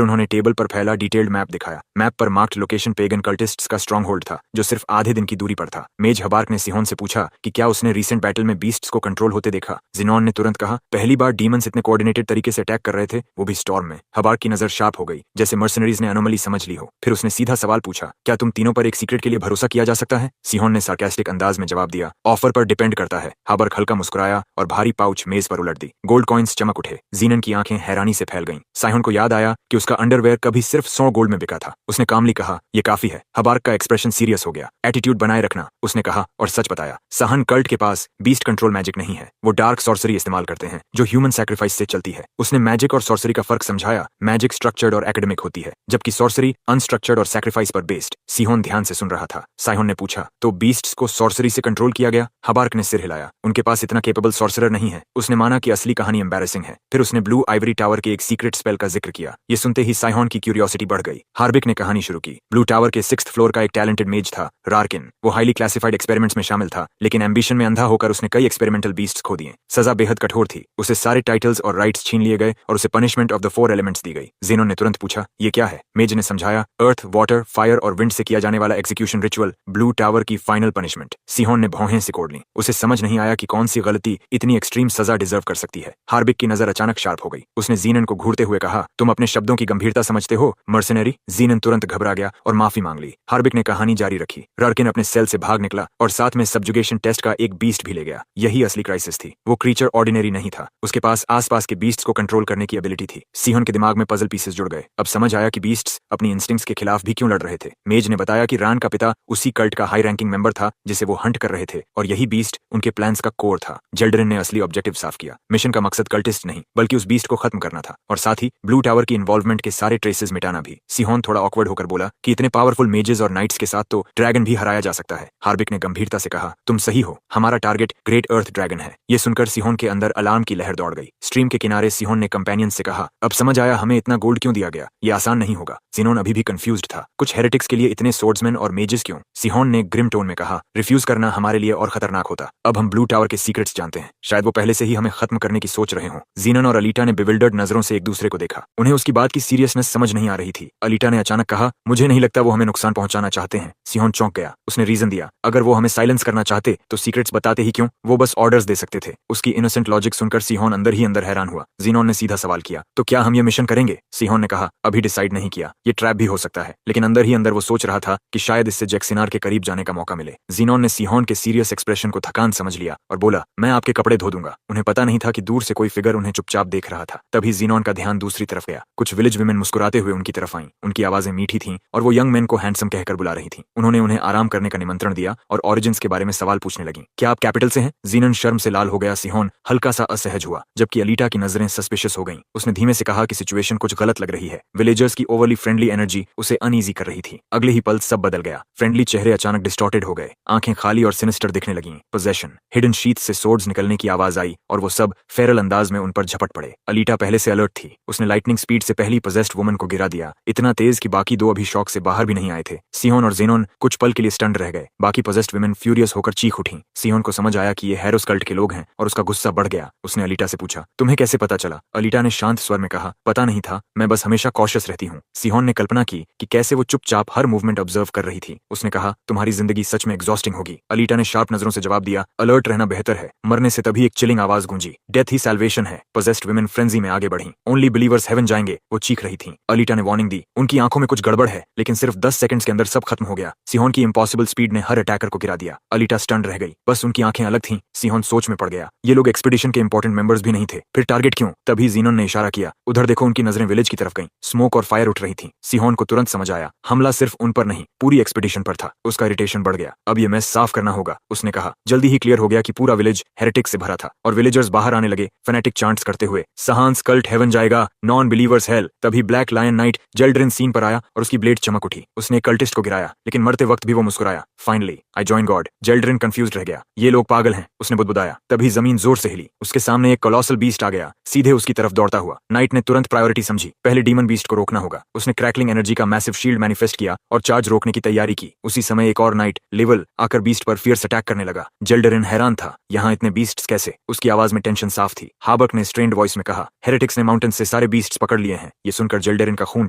उन्होंने टेबल पर फैला डिटेल्ड मैप दिखाया। मैप पर मार्क्ड लोकेशन पेगन कल्टिस्ट्स का स्ट्रॉन्ग होल्ड था जो सिर्फ आधे दिन की दूरी पर था। मेज हबार्क ने सिहोन से पूछा कि क्या उसने रीसेंट बैटल में बीस्ट्स को कंट्रोल होते देखा। जिनॉन ने तुरंत कहा, पहली बार डीमंस इतने कोऑर्डिनेटेड तरीके से अटैक कर रहे थे, वो भी स्टॉर्म में। हबार्क की नजर शार्प हो गई, जैसे मर्सनरीज ने अनोमली समझ ली हो। फिर उसने सीधा सवाल पूछा, क्या तुम तीनों पर एक सीक्रेट के लिए भरोसा किया जा सकता है? सिहोन ने सार्कास्टिक अंदाज में जवाब दिया, ऑफर पर डिपेंड करता है। हबार्क हल्का मुस्कुराया और भारी पाउच मेज पर उलट दी। गोल्ड कॉइन्स चमक उठे। जीनन की आंखें हैरानी से फैल गईं। साइहोन को याद आया कि उसका अंडरवेयर कभी सिर्फ 100 गोल्ड में बिका था। उसने कामली कहा, ये काफी है। हबार्क का एक्सप्रेशन सीरियस हो गया। एटीट्यूड बनाए रखना, उसने कहा और सच बताया। सहन कल्ट के पास बीस्ट कंट्रोल मैजिक नहीं है। वो डार्क सॉर्सरी इस्तेमाल करते हैं जो ह्यूमन सैक्रिफाइस से चलती है। उसने मैजिक और सॉर्सरी का फर्क समझाया। मैजिक स्ट्रक्चर्ड और एकेडमिक होती है, जबकि सॉर्सरी अनस्ट्रक्चर्ड और सैक्रिफाइस पर बेस्ड। सिहोन ध्यान से सुन रहा था। साइहोन ने पूछा, तो बीस्ट्स को सॉर्सरी से कंट्रोल किया गया? हबार्क ने सिर हिलाया। उनके पास इतना केपेबल सॉर्सरर नहीं है। उसने माना कि असली कहानी एम्बैरेसिंग है। फिर उसने ब्लू आइवरी टावर के एक सीक्रेट स्पेल का जिक्र किया। ये सुनते ही साइहोन की क्यूरियोसिटी बढ़ गई। हार्बिक ने कहानी शुरू की। ब्लू टावर के 6th फ्लोर का एक टैलेंटेड मेज था, रार्किन। वो हाईली क्लासिफाइड एक्सपेरिमेंट्स में शामिल था, लेकिन एम्बिशन में अंधा होकर उसने कई एक्सपेरिमेंटल बीस्ट्स खो दिए। सजा बेहद कठोर थी। उसे सारे टाइटल्स और राइट्स छीन लिए गए और उसे पनिशमेंट ऑफ द 4 एलिमेंट्स दी गई। जेनोन ने तुरंत पूछा, ये क्या है? मेज ने समझाया, अर्थ, वाटर, फायर और विंड से किया जाने वाला एग्जीक्यूशन रिचुअल, ब्लू टावर की फाइनल पनिशमेंट। सिहोन ने भौहें सिकोड़ ली। उसे समझ नहीं आया कि कौन सी गलती इतनी एक्सट्रीम सजा डिजर्व कर सकती है। हार्बिक की नजर अचानक शार्प हो गई। उसने जीनन को घूरते हुए कहा, तुम अपने शब्दों की गंभीरता समझते हो मर्सनरी? जीनन तुरंत घबरा गया और माफी मांग ली। हार्बिक ने कहानी जारी रखी। रार्किन अपने सेल से भाग निकला और साथ में सब्जुगेशन टेस्ट का एक बीस्ट भी ले गया। यही असली क्राइसिस थी। वो क्रीचर ऑर्डिनरी नहीं था। उसके पास आसपास के बीस्ट्स को कंट्रोल करने की एबिलिटी थी। सिहोन के दिमाग में पजल पीसेस जुड़ गए। अब समझ आया कि बीस्ट्स अपनी इंस्टिंक्ट्स के खिलाफ भी क्यों लड़ रहे थे। मेज ने बताया कि रान का पिता उसी कल्ट का हाई रैंकिंग मेंबर था जिसे वो हंट कर रहे थे, और यही बीस्ट उनके प्लान्स का कोर था। जेल्डरिन ने असली ऑब्जेक्टिव साफ किया। मिशन का मकसद कल्टिस्ट नहीं बल्कि उस बीस्ट को खत्म करना था, और साथ ही ब्लू टावर की इन्वॉल्वमेंट के सारे ट्रेसेस मिटाना भी। सिहोन थोड़ा ऑकवर्ड होकर बोला कि इतने पावरफुल मेजेस और नाइट्स के साथ तो ड्रैगन भी हराया जा सकता है। हार्बिक ने गंभीरता से कहा, तुम सही हो, हमारा टारगेट ग्रेट अर्थ ड्रैगन है। ये सुनकर सिहोन के अंदर अलार्म की लहर दौड़ गई। स्ट्रीम के किनारे सिहोन ने कंपेनियन से कहा, अब समझ आया हमें इतना गोल्ड क्यों दिया गया। ये आसान नहीं होगा। जिनोन अभी भी कंफ्यूज्ड था। कुछ हेरेटिक्स के लिए इतने सोर्ड्समैन और मेजेस क्यों? सिहोन ने ग्रिम टोन में कहा, रिफ्यूज करना हमारे लिए और खतरनाक होता। अब हम ब्लू टावर के सीक्रेट्स जानते हैं। शायद वो पहले से ही हमें खत्म करने की सोच रहे हों। जीनन और अलीटा ने बिविल्डर्ड नजरों से एक दूसरे को देखा। उन्हें उसकी बात की सीरियसनेस समझ नहीं आ रही थी। अलीटा ने अचानक कहा, मुझे नहीं लगता वो हमें नुकसान पहुंचाना चाहते हैं। सिहोन चौंक गया। उसने रीजन दिया, अगर वो हमें साइलेंस करना चाहते तो सीक्रेट्स बताते ही क्यों? वो बस ऑर्डर्स दे सकते थे। उसकी इनोसेंट लॉजिक सुनकर सिहोन अंदर ही अंदर हैरान हुआ। जीनोन ने सीधा सवाल किया, तो क्या हम ये मिशन करेंगे? सिहोन ने कहा, अभी डिसाइड नहीं किया। ये ट्रैप भी हो सकता है, लेकिन अंदर ही अंदर वो सोच रहा था कि शायद इससे जैक्सिनार के करीब जाने का मौका मिले। जीनोन ने सिहोन के सीरियस एक्सप्रेशन को थकान समझ लिया और बोला, मैं आपके कपड़े धो दूंगा। उन्हें पता नहीं था कि दूर से कोई फिगर उन्हें चुपचाप देख रहा था। तभी जीनोन का ध्यान दूसरी तरफ गया। कुछ विलेज विमेन मुस्कुराते हुए उनकी तरफ आईं। उनकी आवाजें मीठी थीं और वो यंग मैन को हैंडसम कहकर बुला रही थीं। उन्होंने उन्हें आराम करने का निमंत्रण दिया और ओरिजिन्स के बारे में सवाल पूछने लगी। क्या आप कैपिटल से हैं? जीनन शर्म से लाल हो गया। सिहोन हल्का सा असहज हुआ, जबकि अलीटा की नजरें सस्पिशियस हो गईं। उसने धीमे से कहा कि सिचुएशन कुछ गलत लग रही है। विलेजर्स की ओवरली फ्रेंडली एनर्जी उसे अनईजी कर रही थी। अगले ही पल सब बदल गया। फ्रेंडली चेहरे अचानक डिस्टॉर्टेड हो गए। आंखें खाली और सिनिस्टर दिखने लगीं। पोजेशन, हिडन शीट से सोर्ड्स निकलने की आवाज आई और वो सब फेरल अंदाज में उन पर झपट पड़े। अलीटा पहले से अलर्ट थी। उसने लाइटनिंग स्पीड से पहली पोजेस्ड वुमन को गिरा दिया, इतना तेज कि बाकी दो अभी शॉक से बाहर भी नहीं आए थे। सिहोन और जेनोन कुछ पल के लिए स्टंड रह गए। बाकी पोजेस्ड वुमेन फ्यूरियस होकर चीख उठी। सिहोन को समझ आया कि ये हैरोस कल्ट के लोग हैं और उसका गुस्सा बढ़ गया। उसने अलीटा से पूछा, तुम्हें कैसे पता चला? अलीटा ने शांत स्वर में कहा, पता नहीं था, मैं बस हमेशा कॉशियस रहती हूँ। सिहोन ने कल्पना की कि कैसे वो चुपचाप हर मूवमेंट ऑब्जर्व कर रही थी। उसने कहा, तुम्हारी जिंदगी सच में एग्जॉस्टिंग होगी। अलीटा ने शार्प नजरों से जवाब दिया, अलर्ट रहना बेहतर है। मरने से तभी एक चिलिंग आवाज गूंजी, डेथ ही सैल्वेशन है। पोजेस्ड वुमेन फ्रेंजी में आगे बढ़ी। ओनली बिलीवर्स हेवन जाएंगे, वो चीख रही थीं। अलीटा ने वार्निंग दी, उनकी आंखों में कुछ गड़बड़ है, लेकिन सिर्फ 10 सेकंड्स के अंदर सब खत्म हो गया। सिहोन की इम्पॉसिबल स्पीड ने हर अटैकर को गिरा दिया। अलीटा स्टंड रह गई। बस उनकी आंखें अलग थीं। सिहोन सोच में पड़ गया। ये लोग एक्सपीडिशन के इंपॉर्टेंट मेंबर्स भी नहीं थे, फिर टारगेट क्यों? तभी जीनोन ने इशारा किया, उधर देखो। उनकी नजरें विलेज की तरफ गईं। स्मोक और फायर उठ रही थी। सिहोन को तुरंत समझ आया, हमला सिर्फ उन पर नहीं, पूरी एक्सपीडिशन पर था। उसका इरिटेशन बढ़ गया। अब ये मैस साफ करना होगा, उसने कहा। जल्दी ही क्लियर हो गया कि पूरा विलेज हेरेटिक से भरा था और विलेजर्स बाहर आने लगे, फैनेटिक चांट्स करते हुए, सहांस कल्ट हेवन जाएगा, नॉन बिलीवर्स हेल। तभी ब्लैक लायन नाइट जेल्ड्रिन सीन पर आया और उसकी ब्लेड चमक उठी। उसने कल्टिस्ट को गिराया, लेकिन मरते वक्त भी वो मुस्कुराया। Finally I join God. Jeldrin confused रह गया। ये लोग पागल हैं, उसने बुदबुदाया। तभी जमीन जोर से हिली। उसके सामने एक कोलोसल बीस्ट आ गया, सीधे उसकी तरफ दौड़ता हुआ। नाइट ने तुरंत प्रायोरिटी समझी, पहले डीमन बीस्ट को रोकना होगा। उसने क्रैकलिंग एनर्जी का मैसिव शील्ड शील्ड मैनिफेस्ट किया और चार्ज रोकने की तैयारी की। उसी समय एक और नाइट लेवल आकर बीस्ट पर फियर्स अटैक करने लगा। जेल्डरिन हैरान था, यहाँ इतने बीस्ट्स कैसे? उसकी आवाज में टेंशन साफ थी। हाबर्क ने स्ट्रेन्ड वॉइस में कहा, हेरेटिक्स ने माउंटेन से सारे बीस्ट्स पकड़ लिए हैं। ये सुनकर जेल्डरिन का खून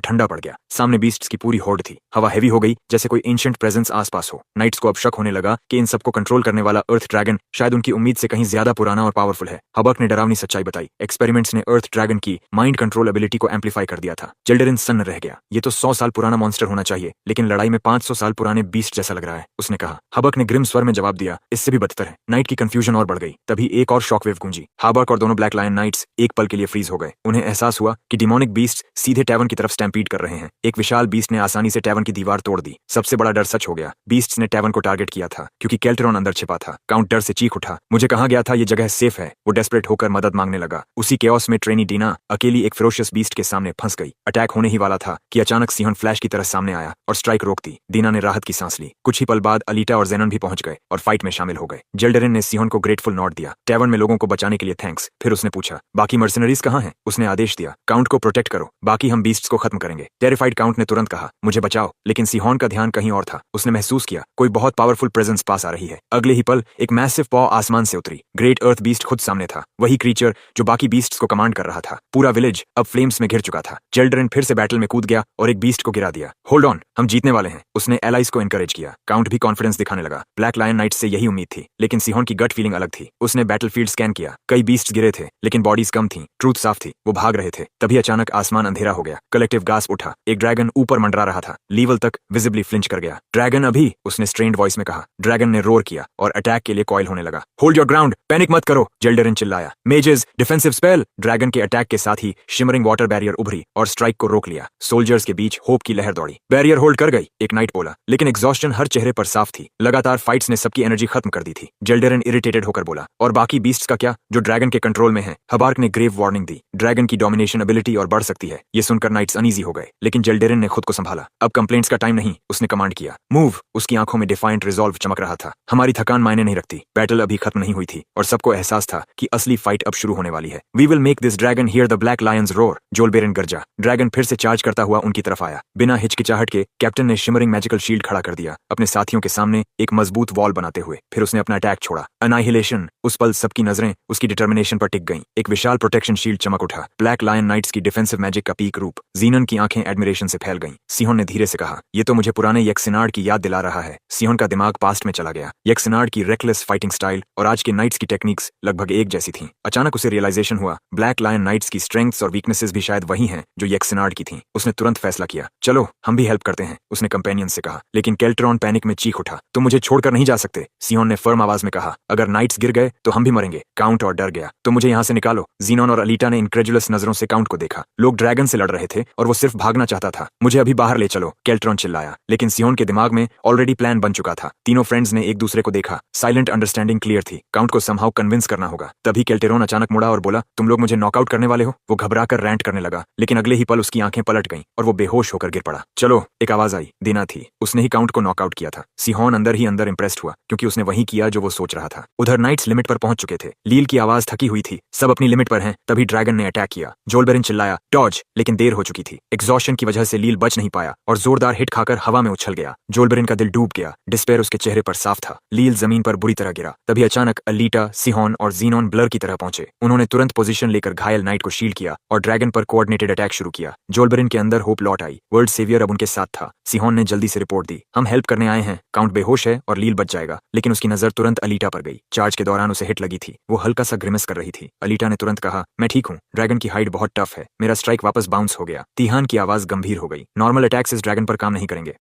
ठंडा पड़ गया। सामने बीस्ट्स की पूरी होड़ थी। हवा हैवी हो गई, जैसे कोई एंशिएंट प्रेजेंस आसपास हो। नाइट्स को अब शक होने लगा कि इन सबको कंट्रोल करने वाला अर्थ ड्रैगन शायद उनकी उम्मीद से कहीं ज्यादा पुराना और पावरफुल है। हाबर्क ने डरावनी सच्चाई बताई, एक्सपेरिमेंट्स ने अर्थ ड्रैगन की माइंड कंट्रोल एबिलिटी को एम्पलीफाई कर दिया था। जेल्डरिन सन्न रह गया। ये तो 100 साल पुराना मॉन्स्टर होना चाहिए, लेकिन लड़ाई में 500 साल पुराने बीस्ट जैसा लग रहा है, उसने कहा। हाबर्क ने ग्रिम स्वर में जवाब दिया, इससे भी बदतर है। नाइट की कंफ्यूजन और बढ़ गई। तभी एक और शॉकवेव गूंजी। हाबर्क और दोनों ब्लैक लायन नाइट्स एक पल के लिए फ्रीज हो गए। उन्हें एहसास हुआ कि डिमोनिक बीस्ट सीधे टैवन की तरफ स्टैम्पीड कर रहे हैं। एक विशाल बीस्ट ने आसानी से टैवन की दीवार तोड़ दी। सबसे बड़ा डर सच हो गया। बीस्ट्स ने टैवन को टारगेट किया था क्योंकि केल्ट्रॉन अंदर छिपा था। काउंट डर से चीख उठा, मुझे कहा गया था ये जगह सेफ है। वो डेस्परेट होकर मदद मांगने लगा। उसी केओस में ट्रेनी डीना अकेली एक फेरोशियस बीस्ट के सामने फंस गई। अटैक होने ही वाला था कि अचानक सिहन फ्लैश की तरह सामने आया और स्ट्राइक रोक दी। डीना ने राहत की सांस ली। कुछ ही पल बाद अलीटा और जेनन भी पहुंच गए और फाइट में शामिल हो गए। जेल्डरिन ने सिहन को ग्रेटफुल नोट दिया। टैवन में लोगों को बचाने के लिए थैंक्स। फिर उसने पूछा, बाकी मर्सनरीज कहाँ हैं? उसने आदेश दिया, काउंट को प्रोटेक्ट करो, बाकी हम बीस्ट्स को खत्म करेंगे। टेरिफाइड काउंट ने तुरंत कहा, मुझे बचाओ। लेकिन सिहन का ध्यान कहीं और था। उसने महसूस किया कोई बहुत पावरफुल प्रेजेंस पास आ रही है। अगले ही पल एक मैसिव पॉ आसमान से उतरी। ग्रेट अर्थ बीस्ट खुद सामने था, वही क्रीचर जो बाकी बीस्ट्स को कमांड कर रहा था। पूरा विलेज अब फ्लेम्स में घिर चुका था। जेल्डरिन फिर से बैटल में कूद गया और एक बीस्ट को गिरा दिया। होल्ड ऑन, हम जीतने वाले हैं। उसने एलाइज को एनकरेज किया। काउंट भी कॉन्फिडेंस दिखाने लगा। ब्लैक लायन नाइट से यही उम्मीद थी, लेकिन सिहन की गट फीलिंग अलग थी। उसने बैटलफील्ड स्कैन किया। कई बीस्ट्स गिरे थे, लेकिन बॉडीज कम थी। ट्रूथ साफ थी, वो भाग रहे थे। तभी अचानक आसमान अंधेरा हो गया। कलेक्टिव गास उठा। एक ड्रैगन ऊपर मंडरा रहा था। लीवल तक विजिबली फ्लिंच कर गया। ड्रैगन अभी, उसने स्ट्रेन्ड वॉइस में कहा। ड्रैगन ने रोर किया और अटैक के लिए कॉइल होने लगा। होल्ड योर ग्राउंड, पैनिक मत करो, जेल्डरिन चिल्लाया। Mazes, defensive spell. ड्रैगन के अटैक के साथ ही शिमरिंग वाटर बैरियर उभरी और स्ट्राइक को रोक लिया। सोल्जर्स के बीच होप की लहर दौड़ी। बैरियर होल्ड कर गई, एक नाइट बोला, लेकिन एग्जॉस्शन हर चेहरे पर साफ थी। लगातार फाइट्स ने सबकी एनर्जी खत्म कर दी थी। जेल्डरिन इरिटेटेड होकर बोला, और बाकी बीस्ट्स का क्या जो ड्रैगन के कंट्रोल में है? हाबर्क ने ग्रेव वार्निंग दी, ड्रैगन की डोमिनेशन एबिलिटी और बढ़ सकती है। ये सुनकर नाइट्स अनईजी हो गए, लेकिन जेल्डरिन ने खुद को संभाला। अब कंप्लेंट्स का टाइम नहीं, उसने कमांड किया। मूव। उसकी आंखों में डिफाइंट रिजॉल्व चमक रहा था। हमारी थकान मायने नहीं रखती। बैटल अभी खत्म नहीं हुई थी और सबको एहसास था कि असली फाइट अब शुरू होने वाली है। We will make this dragon hear the black lion's roar. Jolberan गरजा। ड्रैगन फिर से चार्ज करता हुआ उनकी तरफ आया। बिना हिचकिचाहट के कैप्टन ने शिमरिंग मैजिकल शील्ड खड़ा कर दिया, अपने साथियों के सामने एक मजबूत वॉल बनाते हुए। फिर उसने अपना अटैक छोड़ा। अनाइहिलेशन। उस पल सबकी नजरें उसकी डिटर्मिनेशन पर टिक गईं। एक विशाल प्रोटेक्शन शील्ड चमक उठा। ब्लैक लायन नाइट्स की डिफेंसिव मैजिक का पीक रूप। जीनन की आंखें एडमिरेशन से फैल गईं। सिहन ने धीरे से कहा, ये तो मुझे पुराने यक्सिनार्ड की याद दिला रहा है। सिहन का दिमाग पास्ट में चला गया। यक्सिनार्ड की रेकलेस फाइटिंग स्टाइल और आज के नाइट्स की टेक्निक्स लगभग एक जैसी थीं। अचानक उसे रियलाइजेशन हुआ, ब्लैक लायन नाइट्स की स्ट्रेंथ्स और वीकनेसेस भी शायद वही हैं जो यक्सिनार्ड की थीं। उसने तुरंत फैसला किया, चलो हम भी हेल्प करते हैं, उसने कंपेनियन से कहा। लेकिन केल्ट्रॉन पैनिक में चीख उठा, तुम मुझे छोड़कर नहीं जा सकते। सिहन ने फर्म आवाज में कहा, अगर नाइट्स गिर गए तो हम भी मरेंगे। काउंट और डर गया, तो मुझे यहाँ से निकालो। जीनोन और अलीटा ने इनक्रेडुलस नजरों से काउंट को देखा। लोग ड्रैगन से लड़ रहे थे और वो सिर्फ भागना चाहता था। मुझे अभी बाहर ले चलो, केल्ट्रॉन चिल्लाया। लेकिन सिहन के दिमाग में ऑलरेडी प्लान बन चुका था। तीनों फ्रेंड्स ने एक दूसरे को देखा। साइलेंट अंडरस्टैंडिंग क्लियर थी। काउंट को समहाउ कन्विंस करना होगा। तभी केल्टेरोन अचानक मुड़ा और बोला, तुम लोग मुझे नॉकआउट करने वाले हो? वो घबराकर रैंट करने लगा, लेकिन अगले ही पल उसकी आंखें पलट गईं और वो बेहोश होकर गिर पड़ा। चलो, एक आवाज आई। दीना थी। उसने ही काउंट को नॉकआउट किया था। सिहन अंदर ही अंदर इंप्रेस्ड हुआ, क्योंकि उसने वही किया जो वो सोच रहा था। उधर नाइट्स लिमिट पर पहुंच चुके थे। लील की आवाज थकी हुई थी, सब अपनी लिमिट पर हैं। तभी ड्रैगन ने अटैक किया। जोलबेरिन चिल्लाया, डॉज, लेकिन देर हो चुकी थी। एग्जॉस्शन की वजह से लील बच नहीं पाया और जोरदार हिट खाकर हवा में उछल गया। जोलबेरिन का दिल डूब गया। डिस्पेयर उसके चेहरे पर साफ था। लील जमीन पर बुरी तरह गिरा। तभी अचानक अलीटा, सिहन और जीनोन ब्लर की तरह पहुंचे। उन्होंने तुरंत पोजीशन लेकर घायल नाइट को शील्ड किया और ड्रैगन पर कोऑर्डिनेटेड अटैक शुरू किया। जोलबेरिन के अंदर होप लौट आई। वर्ल्ड सेवियर अब उनके साथ था। सिहन ने जल्दी से रिपोर्ट दी, हम हेल्प करने आए हैं। काउंट बेहोश है और लील बच जाएगा। लेकिन उसकी नजर तुरंत अलीटा पर गई। चार्ज के दौरान उसे हिट लगी थी। वो हल्का सा ग्रिमस कर रही थी। अलीटा ने तुरंत कहा, मैं ठीक हूँ। ड्रैगन की हाइट बहुत टफ है। मेरा स्ट्राइक वापस बाउंस हो गया। तिहान की आवाज गंभीर हो गई, नॉर्मल अटैक्स इस ड्रैगन पर काम नहीं करेंगे।